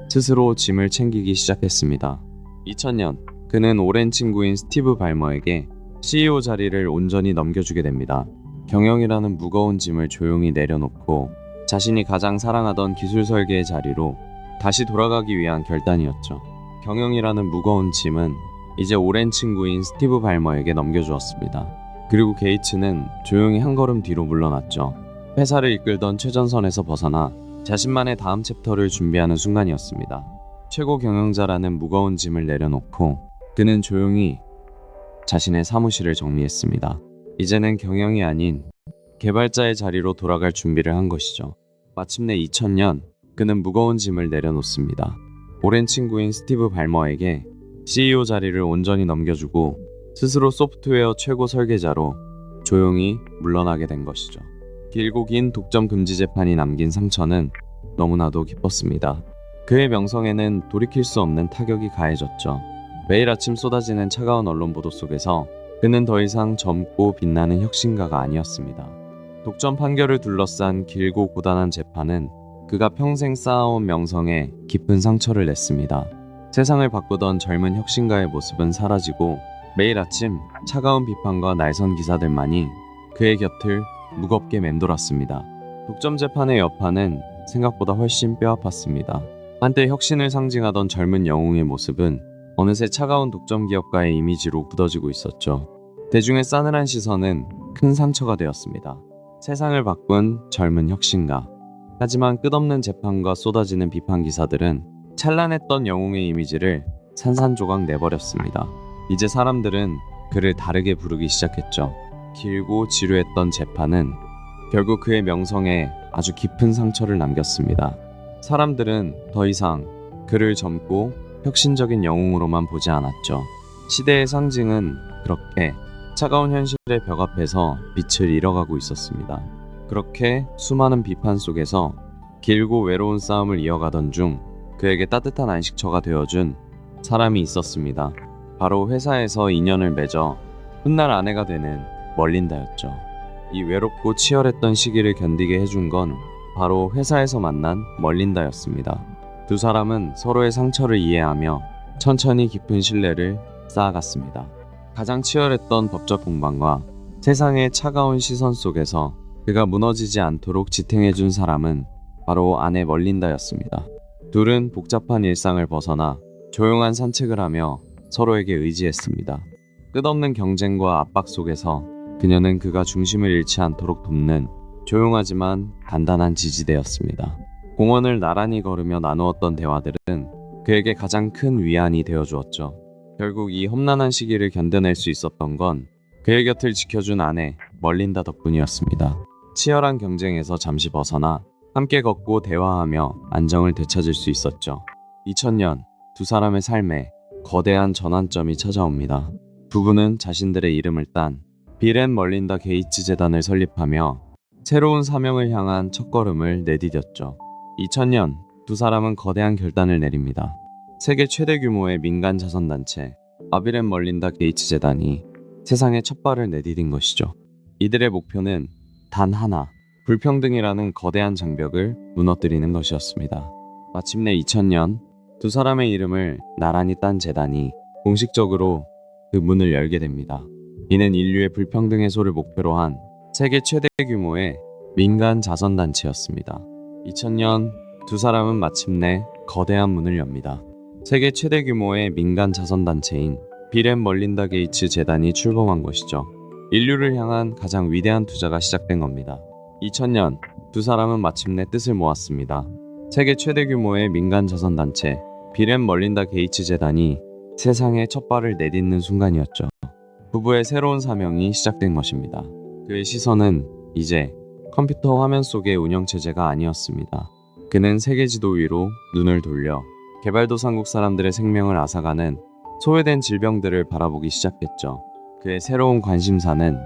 S1: 스스로 짐을 챙기기 시작했습니다. 2000년 그는 오랜 친구인 스티브 발머에게 CEO 자리를 온전히 넘겨주게 됩니다. 경영이라는 무거운 짐을 조용히 내려놓고 자신이 가장 사랑하던 기술 설계의 자리로 다시 돌아가기 위한 결단이었죠. 경영이라는 무거운 짐은 이제 오랜 친구인 스티브 발머에게 넘겨주었습니다. 그리고 게이츠는 조용히 한 걸음 뒤로 물러났죠. 회사를 이끌던 최전선에서 벗어나 자신만의 다음 챕터를 준비하는 순간이었습니다. 최고 경영자라는 무거운 짐을 내려놓고 그는 조용히 자신의 사무실을 정리했습니다. 이제는 경영이 아닌 개발자의 자리로 돌아갈 준비를 한 것이죠. 마침내 2000년 그는 무거운 짐을 내려놓습니다. 오랜 친구인 스티브 발머에게 CEO 자리를 온전히 넘겨주고 스스로 소프트웨어 최고 설계자로 조용히 물러나게 된 것이죠. 길고 긴 독점 금지 재판이 남긴 상처는 너무나도 깊었습니다. 그의 명성에는 돌이킬 수 없는 타격이 가해졌죠. 매일 아침 쏟아지는 차가운 언론 보도 속에서 그는 더 이상 젊고 빛나는 혁신가가 아니었습니다. 독점 판결을 둘러싼 길고 고단한 재판은 그가 평생 쌓아온 명성에 깊은 상처를 냈습니다. 세상을 바꾸던 젊은 혁신가의 모습은 사라지고 매일 아침 차가운 비판과 날선 기사들만이 그의 곁을 무겁게 맴돌았습니다. 독점 재판의 여파는 생각보다 훨씬 뼈아팠습니다. 한때 혁신을 상징하던 젊은 영웅의 모습은 어느새 차가운 독점 기업가의 이미지로 굳어지고 있었죠. 대중의 싸늘한 시선은 큰 상처가 되었습니다. 세상을 바꾼 젊은 혁신가. 하지만 끝없는 재판과 쏟아지는 비판 기사들은 찬란했던 영웅의 이미지를 산산조각 내버렸습니다. 이제 사람들은 그를 다르게 부르기 시작했죠. 길고 지루했던 재판은 결국 그의 명성에 아주 깊은 상처를 남겼습니다. 사람들은 더 이상 그를 젊고 혁신적인 영웅으로만 보지 않았죠. 시대의 상징은 그렇게 차가운 현실의 벽 앞에서 빛을 잃어가고 있었습니다. 그렇게 수많은 비판 속에서 길고 외로운 싸움을 이어가던 중 그에게 따뜻한 안식처가 되어준 사람이 있었습니다. 바로 회사에서 인연을 맺어 훗날 아내가 되는 멀린다였죠. 이 외롭고 치열했던 시기를 견디게 해준 건 바로 회사에서 만난 멀린다였습니다. 두 사람은 서로의 상처를 이해하며 천천히 깊은 신뢰를 쌓아갔습니다. 가장 치열했던 법적 공방과 세상의 차가운 시선 속에서 그가 무너지지 않도록 지탱해준 사람은 바로 아내 멀린다였습니다. 둘은 복잡한 일상을 벗어나 조용한 산책을 하며 서로에게 의지했습니다. 끝없는 경쟁과 압박 속에서 그녀는 그가 중심을 잃지 않도록 돕는 조용하지만 단단한 지지대였습니다. 공원을 나란히 걸으며 나누었던 대화들은 그에게 가장 큰 위안이 되어주었죠. 결국 이 험난한 시기를 견뎌낼 수 있었던 건 그의 곁을 지켜준 아내 멀린다 덕분이었습니다. 치열한 경쟁에서 잠시 벗어나 함께 걷고 대화하며 안정을 되찾을 수 있었죠. 2000년 두 사람의 삶에 거대한 전환점이 찾아옵니다. 부부는 자신들의 이름을 딴 빌 앤 멀린다 게이츠 재단을 설립하며 새로운 사명을 향한 첫걸음을 내디뎠죠. 2000년 두 사람은 거대한 결단을 내립니다. 세계 최대 규모의 민간 자선단체 빌 앤 멀린다 게이츠 재단이 세상에 첫 발을 내디딘 것이죠. 이들의 목표는 단 하나, 불평등이라는 거대한 장벽을 무너뜨리는 것이었습니다. 마침내 2000년 두 사람의 이름을 나란히 딴 재단이 공식적으로 그 문을 열게 됩니다. 이는 인류의 불평등 해소를 목표로 한 세계 최대 규모의 민간 자선단체였습니다. 2000년 두 사람은 마침내 거대한 문을 엽니다. 세계 최대 규모의 민간 자선단체인 빌 앤 멀린다 게이츠 재단이 출범한 것이죠. 인류를 향한 가장 위대한 투자가 시작된 겁니다. 2000년 두 사람은 마침내 뜻을 모았습니다. 세계 최대 규모의 민간 자선단체 빌 앤 멀린다 게이츠 재단이 세상에 첫 발을 내딛는 순간이었죠. 부부의 새로운 사명이 시작된 것입니다. 그의 시선은 이제 컴퓨터 화면 속의 운영체제가 아니었습니다. 그는 세계 지도 위로 눈을 돌려 개발도상국 사람들의 생명을 앗아가는 소외된 질병들을 바라보기 시작했죠. 그의 새로운 관심사는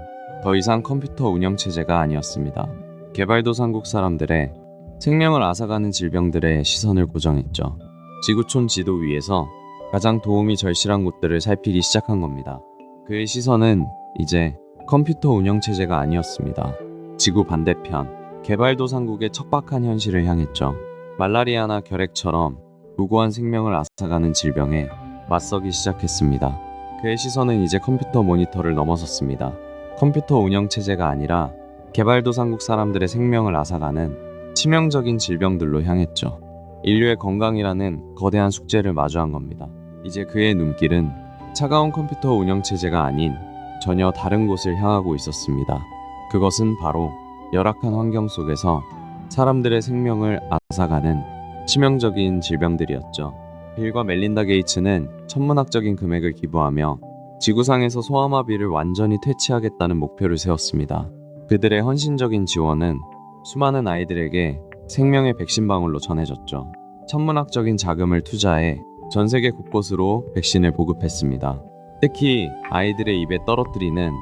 S1: 더 이상 컴퓨터 운영체제가 아니었습니다. 개발도상국 사람들의 생명을 앗아가는 질병들의 시선을 고정했죠. 지구촌 지도 위에서 가장 도움이 절실한 곳들을 살피기 시작한 겁니다. 그의 시선은 이제 컴퓨터 운영체제가 아니었습니다. 지구 반대편, 개발도상국의 척박한 현실을 향했죠. 말라리아나 결핵처럼 무고한 생명을 앗아가는 질병에 맞서기 시작했습니다. 그의 시선은 이제 컴퓨터 모니터를 넘어섰습니다. 컴퓨터 운영체제가 아니라 개발도상국 사람들의 생명을 앗아가는 치명적인 질병들로 향했죠. 인류의 건강이라는 거대한 숙제를 마주한 겁니다. 이제 그의 눈길은 차가운 컴퓨터 운영체제가 아닌 전혀 다른 곳을 향하고 있었습니다. 그것은 바로 열악한 환경 속에서 사람들의 생명을 앗아가는 치명적인 질병들이었죠. 빌과 멜린다 게이츠는 천문학적인 금액을 기부하며 지구상에서 소아마비를 완전히 퇴치하겠다는 목표를 세웠습니다. 그들의 헌신적인 지원은 수많은 아이들에게 생명의 백신 방울로 전해졌죠. 천문학적인 자금을 투자해 전 세계 곳곳으로 백신을 보급했습니다. 특히 아이들의 입에 떨어뜨리는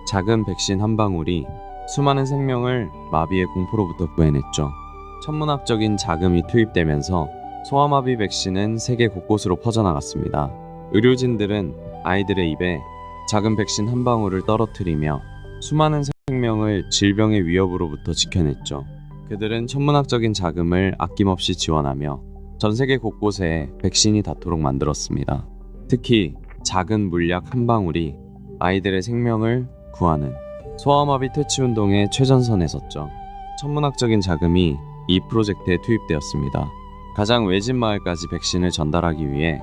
S1: 작은 백신 한 방울이 수많은 생명을 마비의 공포로부터 구해냈죠. 천문학적인 자금이 투입되면서 소아마비 백신은 세계 곳곳으로 퍼져나갔습니다. 의료진들은 아이들의 입에 작은 백신 한 방울을 떨어뜨리며 수많은 생명을 질병의 위협으로부터 지켜냈죠. 그들은 천문학적인 자금을 아낌없이 지원하며 전 세계 곳곳에 백신이 닿도록 만들었습니다. 특히 작은 물약 한 방울이 아이들의 생명을 구하는 소아마비 퇴치 운동의 최전선에 섰죠. 천문학적인 자금이 이 프로젝트에 투입되었습니다. 가장 외진 마을까지 백신을 전달하기 위해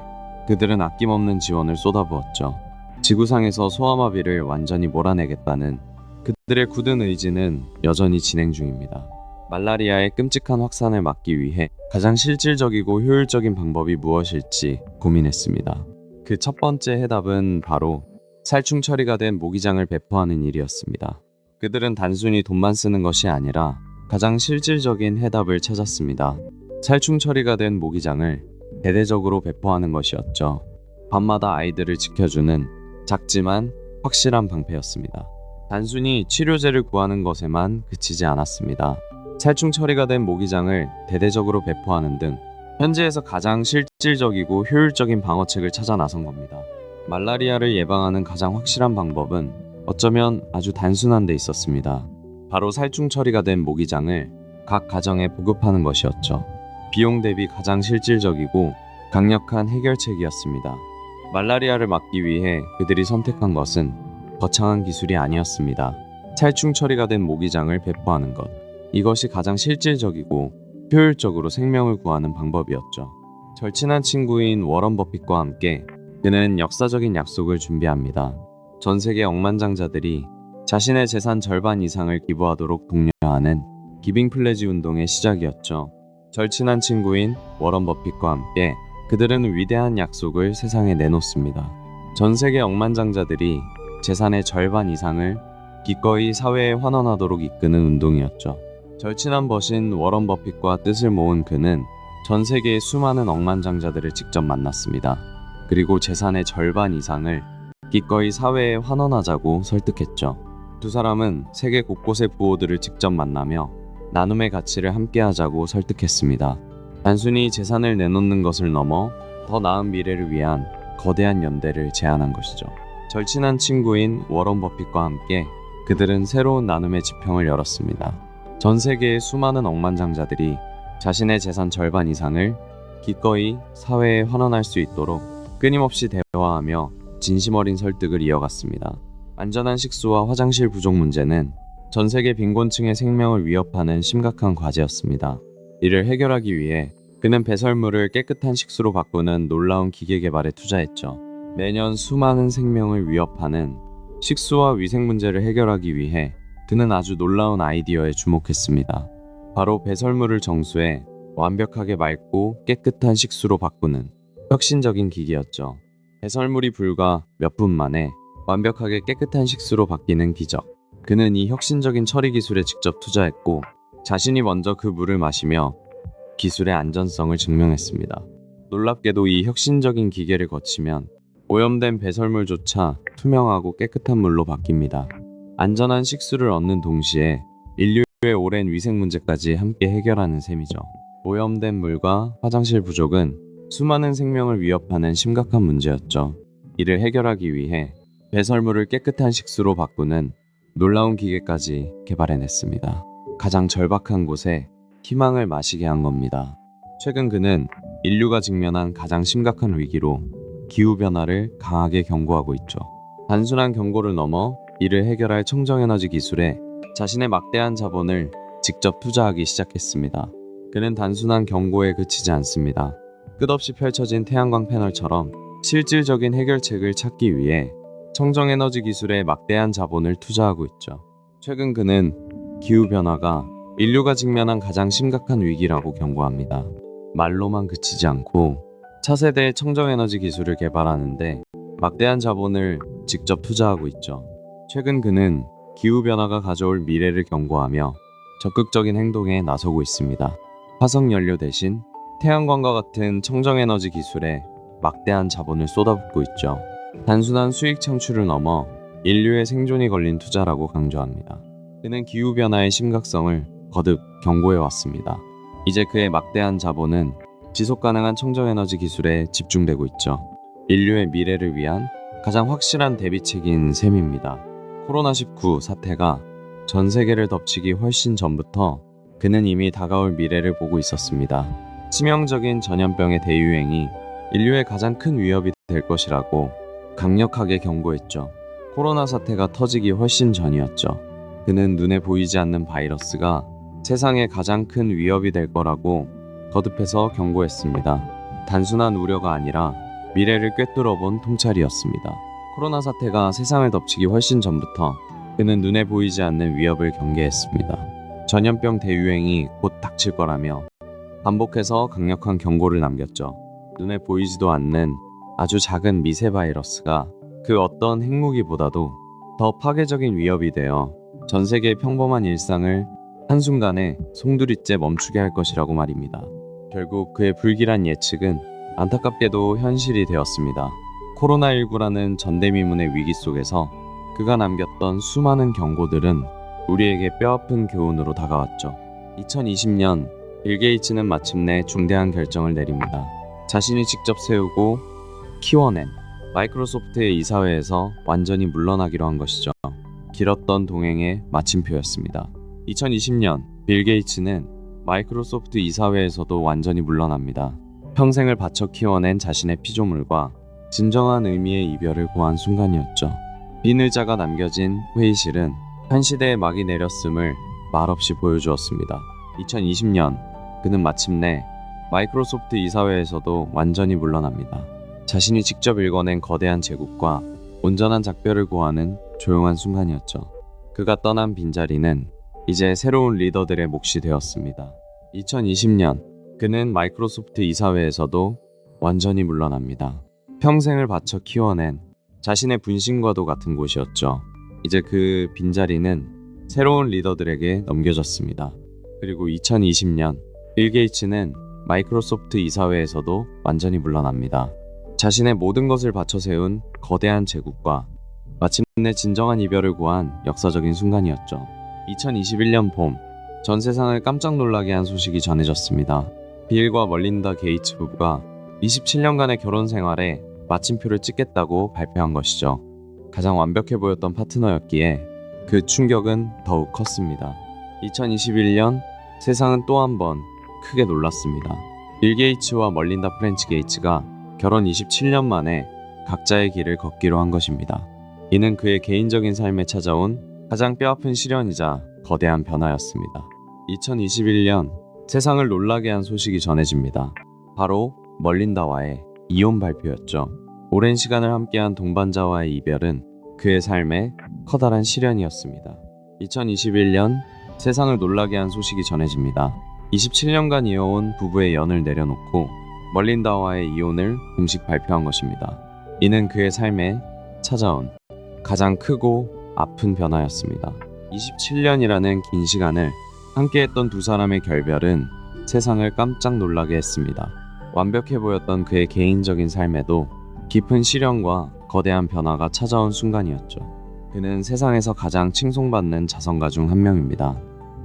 S1: 그들은 아낌없는 지원을 쏟아부었죠. 지구상에서 소아마비를 완전히 몰아내겠다는 그들의 굳은 의지는 여전히 진행 중입니다. 말라리아의 끔찍한 확산을 막기 위해 가장 실질적이고 효율적인 방법이 무엇일지 고민했습니다. 그 첫 번째 해답은 바로 살충 처리가 된 모기장을 배포하는 일이었습니다. 그들은 단순히 돈만 쓰는 것이 아니라 가장 실질적인 해답을 찾았습니다. 살충 처리가 된 모기장을 대대적으로 배포하는 것이었죠. 밤마다 아이들을 지켜주는 작지만 확실한 방패였습니다. 단순히 치료제를 구하는 것에만 그치지 않았습니다. 살충 처리가 된 모기장을 대대적으로 배포하는 등 현지에서 가장 실질적이고 효율적인 방어책을 찾아 나선 겁니다. 말라리아를 예방하는 가장 확실한 방법은 어쩌면 아주 단순한 데 있었습니다. 바로 살충 처리가 된 모기장을 각 가정에 보급하는 것이었죠. 비용 대비 가장 실질적이고 강력한 해결책이었습니다. 말라리아를 막기 위해 그들이 선택한 것은 거창한 기술이 아니었습니다. 살충 처리가 된 모기장을 배포하는 것. 이것이 가장 실질적이고 효율적으로 생명을 구하는 방법이었죠. 절친한 친구인 워런 버핏과 함께 그는 역사적인 약속을 준비합니다. 전 세계 억만장자들이 자신의 재산 절반 이상을 기부하도록 독려하는 기빙 플래지 운동의 시작이었죠. 절친한 친구인 워런 버핏과 함께 그들은 위대한 약속을 세상에 내놓습니다. 전 세계 억만장자들이 재산의 절반 이상을 기꺼이 사회에 환원하도록 이끄는 운동이었죠. 절친한 벗인 워런 버핏과 뜻을 모은 그는 전 세계의 수많은 억만장자들을 직접 만났습니다. 그리고 재산의 절반 이상을 기꺼이 사회에 환원하자고 설득했죠. 두 사람은 세계 곳곳의 부호들을 직접 만나며 나눔의 가치를 함께하자고 설득했습니다. 단순히 재산을 내놓는 것을 넘어 더 나은 미래를 위한 거대한 연대를 제안한 것이죠. 절친한 친구인 워런 버핏과 함께 그들은 새로운 나눔의 지평을 열었습니다. 전 세계의 수많은 억만장자들이 자신의 재산 절반 이상을 기꺼이 사회에 환원할 수 있도록 끊임없이 대화하며 진심 어린 설득을 이어갔습니다. 안전한 식수와 화장실 부족 문제는 전 세계 빈곤층의 생명을 위협하는 심각한 과제였습니다. 이를 해결하기 위해 그는 배설물을 깨끗한 식수로 바꾸는 놀라운 기계 개발에 투자했죠. 매년 수많은 생명을 위협하는 식수와 위생 문제를 해결하기 위해 그는 아주 놀라운 아이디어에 주목했습니다. 바로 배설물을 정수해 완벽하게 맑고 깨끗한 식수로 바꾸는 혁신적인 기기였죠. 배설물이 불과 몇 분 만에 완벽하게 깨끗한 식수로 바뀌는 기적. 그는 이 혁신적인 처리 기술에 직접 투자했고 자신이 먼저 그 물을 마시며 기술의 안전성을 증명했습니다. 놀랍게도 이 혁신적인 기계를 거치면 오염된 배설물조차 투명하고 깨끗한 물로 바뀝니다. 안전한 식수를 얻는 동시에 인류의 오랜 위생 문제까지 함께 해결하는 셈이죠. 오염된 물과 화장실 부족은 수많은 생명을 위협하는 심각한 문제였죠. 이를 해결하기 위해 배설물을 깨끗한 식수로 바꾸는 놀라운 기계까지 개발해냈습니다. 가장 절박한 곳에 희망을 마시게 한 겁니다. 최근 그는 인류가 직면한 가장 심각한 위기로 기후변화를 강하게 경고하고 있죠. 단순한 경고를 넘어 이를 해결할 청정에너지 기술에 자신의 막대한 자본을 직접 투자하기 시작했습니다. 그는 단순한 경고에 그치지 않습니다. 끝없이 펼쳐진 태양광 패널처럼 실질적인 해결책을 찾기 위해 청정에너지 기술에 막대한 자본을 투자하고 있죠. 최근 그는 기후변화가 인류가 직면한 가장 심각한 위기라고 경고합니다. 말로만 그치지 않고 차세대의 청정에너지 기술을 개발하는데 막대한 자본을 직접 투자하고 있죠. 최근 그는 기후변화가 가져올 미래를 경고하며 적극적인 행동에 나서고 있습니다. 화석연료 대신 태양광과 같은 청정에너지 기술에 막대한 자본을 쏟아붓고 있죠. 단순한 수익 창출을 넘어 인류의 생존이 걸린 투자라고 강조합니다. 그는 기후변화의 심각성을 거듭 경고해왔습니다. 이제 그의 막대한 자본은 지속가능한 청정에너지 기술에 집중되고 있죠. 인류의 미래를 위한 가장 확실한 대비책인 셈입니다. 코로나19 사태가 전 세계를 덮치기 훨씬 전부터 그는 이미 다가올 미래를 보고 있었습니다. 치명적인 전염병의 대유행이 인류의 가장 큰 위협이 될 것이라고 강력하게 경고했죠. 코로나 사태가 터지기 훨씬 전이었죠. 그는 눈에 보이지 않는 바이러스가 세상의 가장 큰 위협이 될 거라고 거듭해서 경고했습니다. 단순한 우려가 아니라 미래를 꿰뚫어본 통찰이었습니다. 코로나 사태가 세상을 덮치기 훨씬 전부터 그는 눈에 보이지 않는 위협을 경계했습니다. 전염병 대유행이 곧 닥칠 거라며 반복해서 강력한 경고를 남겼죠. 눈에 보이지도 않는 아주 작은 미세 바이러스가 그 어떤 핵무기보다도 더 파괴적인 위협이 되어 전 세계의 평범한 일상을 한순간에 송두리째 멈추게 할 것이라고 말입니다. 결국 그의 불길한 예측은 안타깝게도 현실이 되었습니다. 코로나19라는 전대미문의 위기 속에서 그가 남겼던 수많은 경고들은 우리에게 뼈아픈 교훈으로 다가왔죠. 2020년 빌 게이츠는 마침내 중대한 결정을 내립니다. 자신이 직접 세우고 키워낸 마이크로소프트의 이사회에서 완전히 물러나기로 한 것이죠. 길었던 동행의 마침표였습니다. 2020년 빌 게이츠는 마이크로소프트 이사회에서도 완전히 물러납니다. 평생을 바쳐 키워낸 자신의 피조물과 진정한 의미의 이별을 고한 순간이었죠. 빈 의자가 남겨진 회의실은 한 시대의 막이 내렸음을 말없이 보여주었습니다. 2020년 그는 마침내 마이크로소프트 이사회에서도 완전히 물러납니다. 자신이 직접 일궈낸 거대한 제국과 온전한 작별을 고하는 조용한 순간이었죠. 그가 떠난 빈자리는 이제 새로운 리더들의 몫이 되었습니다. 2020년 그는 마이크로소프트 이사회에서도 완전히 물러납니다. 평생을 바쳐 키워낸 자신의 분신과도 같은 곳이었죠. 이제 그 빈자리는 새로운 리더들에게 넘겨졌습니다. 그리고 2020년 빌 게이츠는 마이크로소프트 이사회에서도 완전히 물러납니다. 자신의 모든 것을 바쳐 세운 거대한 제국과 마침내 진정한 이별을 고한 역사적인 순간이었죠. 2021년 봄, 전 세상을 깜짝 놀라게 한 소식이 전해졌습니다. 빌과 멀린다 게이츠 부부가 27년간의 결혼 생활에 마침표를 찍겠다고 발표한 것이죠. 가장 완벽해 보였던 파트너였기에 그 충격은 더욱 컸습니다. 2021년 세상은 또 한 번 크게 놀랐습니다. 빌 게이츠와 멀린다 프렌치 게이츠가 결혼 27년 만에 각자의 길을 걷기로 한 것입니다. 이는 그의 개인적인 삶에 찾아온 가장 뼈아픈 시련이자 거대한 변화였습니다. 2021년 세상을 놀라게 한 소식이 전해집니다. 바로 멀린다와의 이혼 발표였죠. 오랜 시간을 함께한 동반자와의 이별은 그의 삶에 커다란 시련이었습니다. 2021년 세상을 놀라게 한 소식이 전해집니다. 27년간 이어온 부부의 연을 내려놓고 멀린다와의 이혼을 공식 발표한 것입니다. 이는 그의 삶에 찾아온 가장 크고 아픈 변화였습니다. 27년이라는 긴 시간을 함께했던 두 사람의 결별은 세상을 깜짝 놀라게 했습니다. 완벽해 보였던 그의 개인적인 삶에도 깊은 시련과 거대한 변화가 찾아온 순간이었죠. 그는 세상에서 가장 칭송받는 자성가 중 한 명입니다.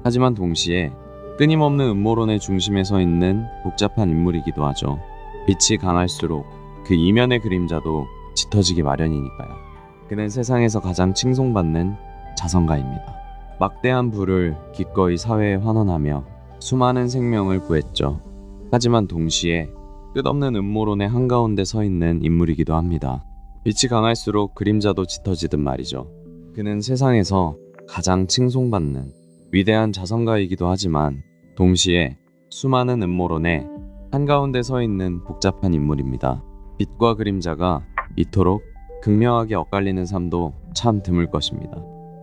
S1: 하지만 동시에 끊임없는 음모론의 중심에 서 있는 복잡한 인물이기도 하죠. 빛이 강할수록 그 이면의 그림자도 짙어지기 마련이니까요. 그는 세상에서 가장 칭송받는 자성가입니다. 막대한 부를 기꺼이 사회에 환원하며 수많은 생명을 구했죠. 하지만 동시에 끝없는 음모론의 한가운데 서 있는 인물이기도 합니다. 빛이 강할수록 그림자도 짙어지듯 말이죠. 그는 세상에서 가장 칭송받는 위대한 자성가이기도 하지만 동시에 수많은 음모론의 한가운데 서 있는 복잡한 인물입니다. 빛과 그림자가 이토록 극명하게 엇갈리는 삶도 참 드물 것입니다.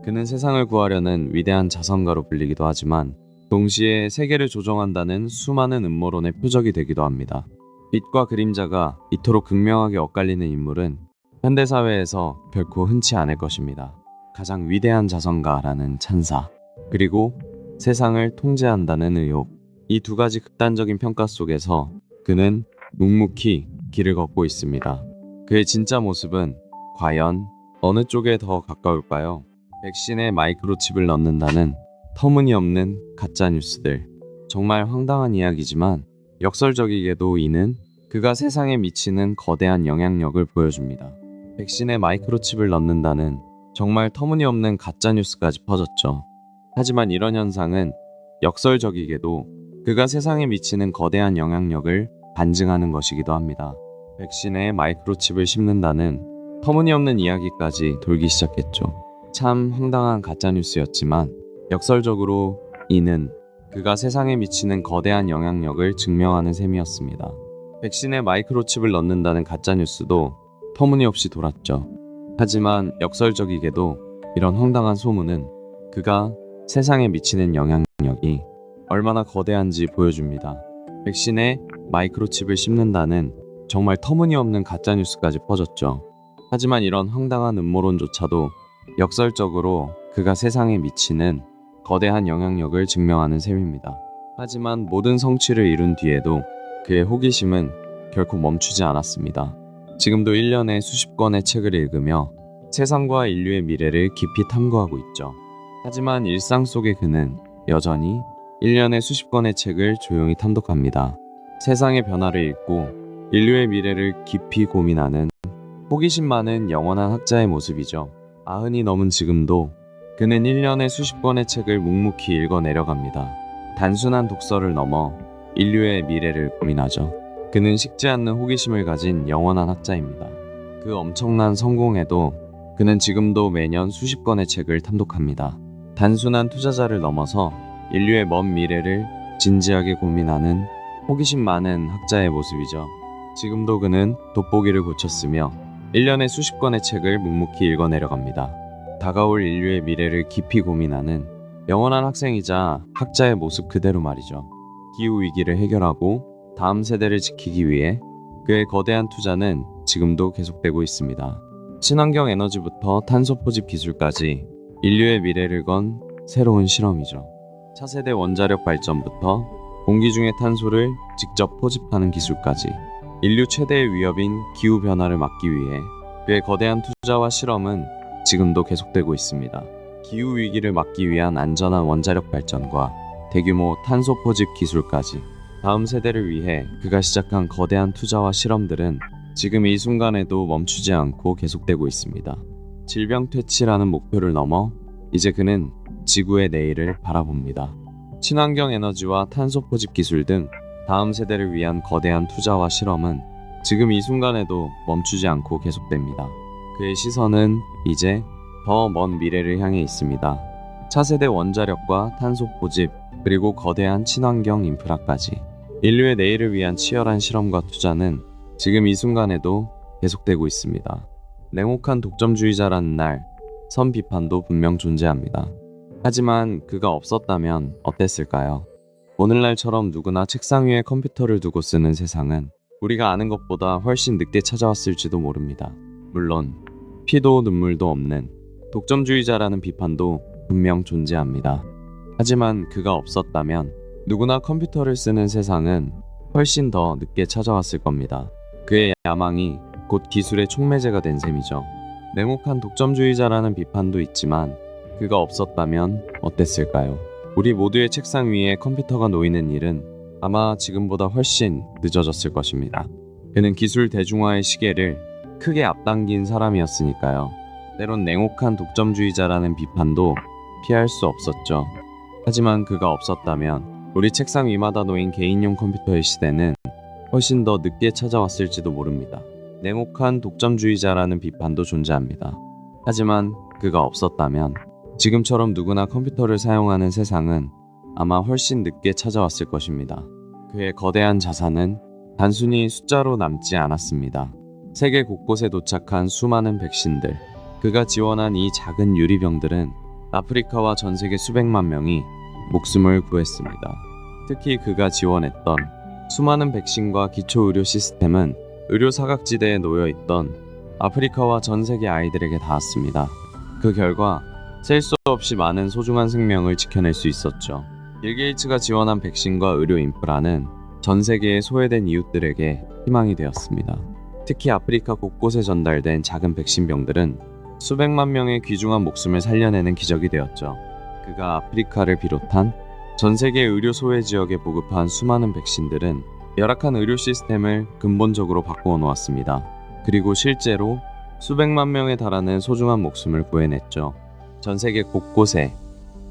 S1: 그는 세상을 구하려는 위대한 자성가로 불리기도 하지만 동시에 세계를 조종한다는 수많은 음모론의 표적이 되기도 합니다. 빛과 그림자가 이토록 극명하게 엇갈리는 인물은 현대사회에서 결코 흔치 않을 것입니다. 가장 위대한 자성가라는 찬사, 그리고 세상을 통제한다는 의혹, 이 두 가지 극단적인 평가 속에서 그는 묵묵히 길을 걷고 있습니다. 그의 진짜 모습은 과연 어느 쪽에 더 가까울까요? 백신에 마이크로칩을 넣는다는 터무니없는 가짜 뉴스들. 정말 황당한 이야기지만 역설적이게도 이는 그가 세상에 미치는 거대한 영향력을 보여줍니다. 백신에 마이크로칩을 넣는다는 정말 터무니없는 가짜 뉴스까지 퍼졌죠. 하지만 이런 현상은 역설적이게도 그가 세상에 미치는 거대한 영향력을 반증하는 것이기도 합니다. 백신에 마이크로칩을 심는다는 터무니없는 이야기까지 돌기 시작했죠. 참 황당한 가짜뉴스였지만 역설적으로 이는 그가 세상에 미치는 거대한 영향력을 증명하는 셈이었습니다. 백신에 마이크로칩을 넣는다는 가짜뉴스도 터무니없이 돌았죠. 하지만 역설적이게도 이런 황당한 소문은 그가 세상에 미치는 영향력이 얼마나 거대한지 보여줍니다. 백신에 마이크로칩을 씹는다는 정말 터무니없는 가짜뉴스까지 퍼졌죠. 하지만 이런 황당한 음모론조차도 역설적으로 그가 세상에 미치는 거대한 영향력을 증명하는 셈입니다. 하지만 모든 성취를 이룬 뒤에도 그의 호기심은 결코 멈추지 않았습니다. 지금도 1년에 수십 권의 책을 읽으며 세상과 인류의 미래를 깊이 탐구하고 있죠. 하지만 일상 속의 그는 여전히 1년에 수십 권의 책을 조용히 탐독합니다. 세상의 변화를 읽고 인류의 미래를 깊이 고민하는 호기심 많은 영원한 학자의 모습이죠. 90이 넘은 지금도 그는 1년에 수십 권의 책을 묵묵히 읽어 내려갑니다. 단순한 독서를 넘어 인류의 미래를 고민하죠. 그는 식지 않는 호기심을 가진 영원한 학자입니다. 그 엄청난 성공에도 그는 지금도 매년 수십 권의 책을 탐독합니다. 단순한 투자자를 넘어서 인류의 먼 미래를 진지하게 고민하는 호기심 많은 학자의 모습이죠. 지금도 그는 돋보기를 고쳤으며 1년에 수십 권의 책을 묵묵히 읽어 내려갑니다. 다가올 인류의 미래를 깊이 고민하는 영원한 학생이자 학자의 모습 그대로 말이죠. 기후위기를 해결하고 다음 세대를 지키기 위해 그의 거대한 투자는 지금도 계속되고 있습니다. 친환경 에너지부터 탄소 포집 기술까지 인류의 미래를 건 새로운 실험이죠. 차세대 원자력 발전부터 공기 중의 탄소를 직접 포집하는 기술까지 인류 최대의 위협인 기후변화를 막기 위해 그의 거대한 투자와 실험은 지금도 계속되고 있습니다. 기후위기를 막기 위한 안전한 원자력 발전과 대규모 탄소 포집 기술까지 다음 세대를 위해 그가 시작한 거대한 투자와 실험들은 지금 이 순간에도 멈추지 않고 계속되고 있습니다. 질병 퇴치라는 목표를 넘어 이제 그는 지구의 내일을 바라봅니다. 친환경 에너지와 탄소 포집 기술 등 다음 세대를 위한 거대한 투자와 실험은 지금 이 순간에도 멈추지 않고 계속됩니다. 그의 시선은 이제 더 먼 미래를 향해 있습니다. 차세대 원자력과 탄소 포집, 그리고 거대한 친환경 인프라까지 인류의 내일을 위한 치열한 실험과 투자는 지금 이 순간에도 계속되고 있습니다. 냉혹한 독점주의자라는 날, 선 비판도 분명 존재합니다. 하지만 그가 없었다면 어땠을까요? 오늘날처럼 누구나 책상 위에 컴퓨터를 두고 쓰는 세상은 우리가 아는 것보다 훨씬 늦게 찾아왔을지도 모릅니다. 물론 피도 눈물도 없는 독점주의자라는 비판도 분명 존재합니다. 하지만 그가 없었다면 누구나 컴퓨터를 쓰는 세상은 훨씬 더 늦게 찾아왔을 겁니다. 그의 야망이 곧 기술의 촉매제가 된 셈이죠. 냉혹한 독점주의자라는 비판도 있지만 그가 없었다면 어땠을까요? 우리 모두의 책상 위에 컴퓨터가 놓이는 일은 아마 지금보다 훨씬 늦어졌을 것입니다. 그는 기술 대중화의 시계를 크게 앞당긴 사람이었으니까요. 때론 냉혹한 독점주의자라는 비판도 피할 수 없었죠. 하지만 그가 없었다면 우리 책상 위마다 놓인 개인용 컴퓨터의 시대는 훨씬 더 늦게 찾아왔을지도 모릅니다. 냉혹한 독점주의자라는 비판도 존재합니다. 하지만 그가 없었다면 지금처럼 누구나 컴퓨터를 사용하는 세상은 아마 훨씬 늦게 찾아왔을 것입니다. 그의 거대한 자산은 단순히 숫자로 남지 않았습니다. 세계 곳곳에 도착한 수많은 백신들, 그가 지원한 이 작은 유리병들은 아프리카와 전 세계 수백만 명이 목숨을 구했습니다. 특히 그가 지원했던 수많은 백신과 기초의료 시스템은 의료 사각지대에 놓여있던 아프리카와 전 세계 아이들에게 닿았습니다. 그 결과 셀 수 없이 많은 소중한 생명을 지켜낼 수 있었죠. 빌 게이츠가 지원한 백신과 의료 인프라는 전 세계의 소외된 이웃들에게 희망이 되었습니다. 특히 아프리카 곳곳에 전달된 작은 백신병들은 수백만 명의 귀중한 목숨을 살려내는 기적이 되었죠. 그가 아프리카를 비롯한 전 세계 의료 소외 지역에 보급한 수많은 백신들은 열악한 의료 시스템을 근본적으로 바꾸어 놓았습니다. 그리고 실제로 수백만 명에 달하는 소중한 목숨을 구해냈죠. 전 세계 곳곳에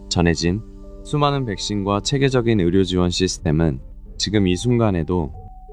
S1: 전해진 수많은 백신과 체계적인 의료 지원 시스템은 지금 이 순간에도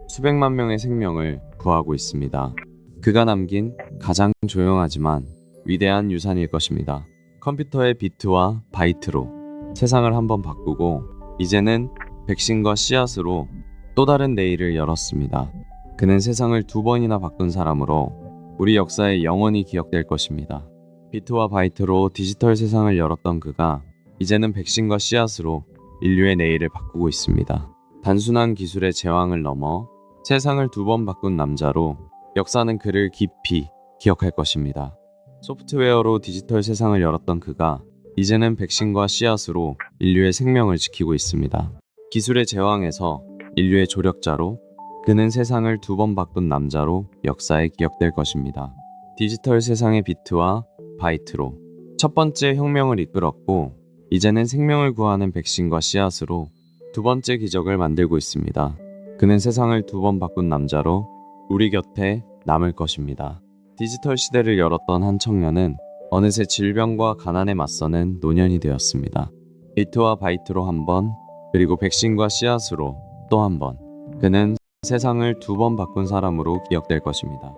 S1: 수백만 명의 생명을 구하고 있습니다. 그가 남긴 가장 조용하지만 위대한 유산일 것입니다. 컴퓨터의 비트와 바이트로 세상을 한번 바꾸고 이제는 백신과 씨앗으로 또 다른 내일을 열었습니다. 그는 세상을 2번이나 바꾼 사람으로 우리 역사에 영원히 기억될 것입니다. 비트와 바이트로 디지털 세상을 열었던 그가 이제는 백신과 씨앗으로 인류의 내일을 바꾸고 있습니다. 단순한 기술의 제왕을 넘어 세상을 2번 바꾼 남자로 역사는 그를 깊이 기억할 것입니다. 소프트웨어로 디지털 세상을 열었던 그가 이제는 백신과 씨앗으로 인류의 생명을 지키고 있습니다. 기술의 제왕에서 인류의 조력자로 그는 세상을 2번 바꾼 남자로 역사에 기억될 것입니다. 디지털 세상의 비트와 바이트로 첫 번째 혁명을 이끌었고 이제는 생명을 구하는 백신과 씨앗으로 2번째 기적을 만들고 있습니다. 그는 세상을 2번 바꾼 남자로 우리 곁에 남을 것입니다. 디지털 시대를 열었던 한 청년은 어느새 질병과 가난에 맞서는 노년이 되었습니다. 비트와 바이트로 한 번, 그리고 백신과 씨앗으로 또 한 번. 그는 세상을 2번 바꾼 사람으로 기억될 것입니다.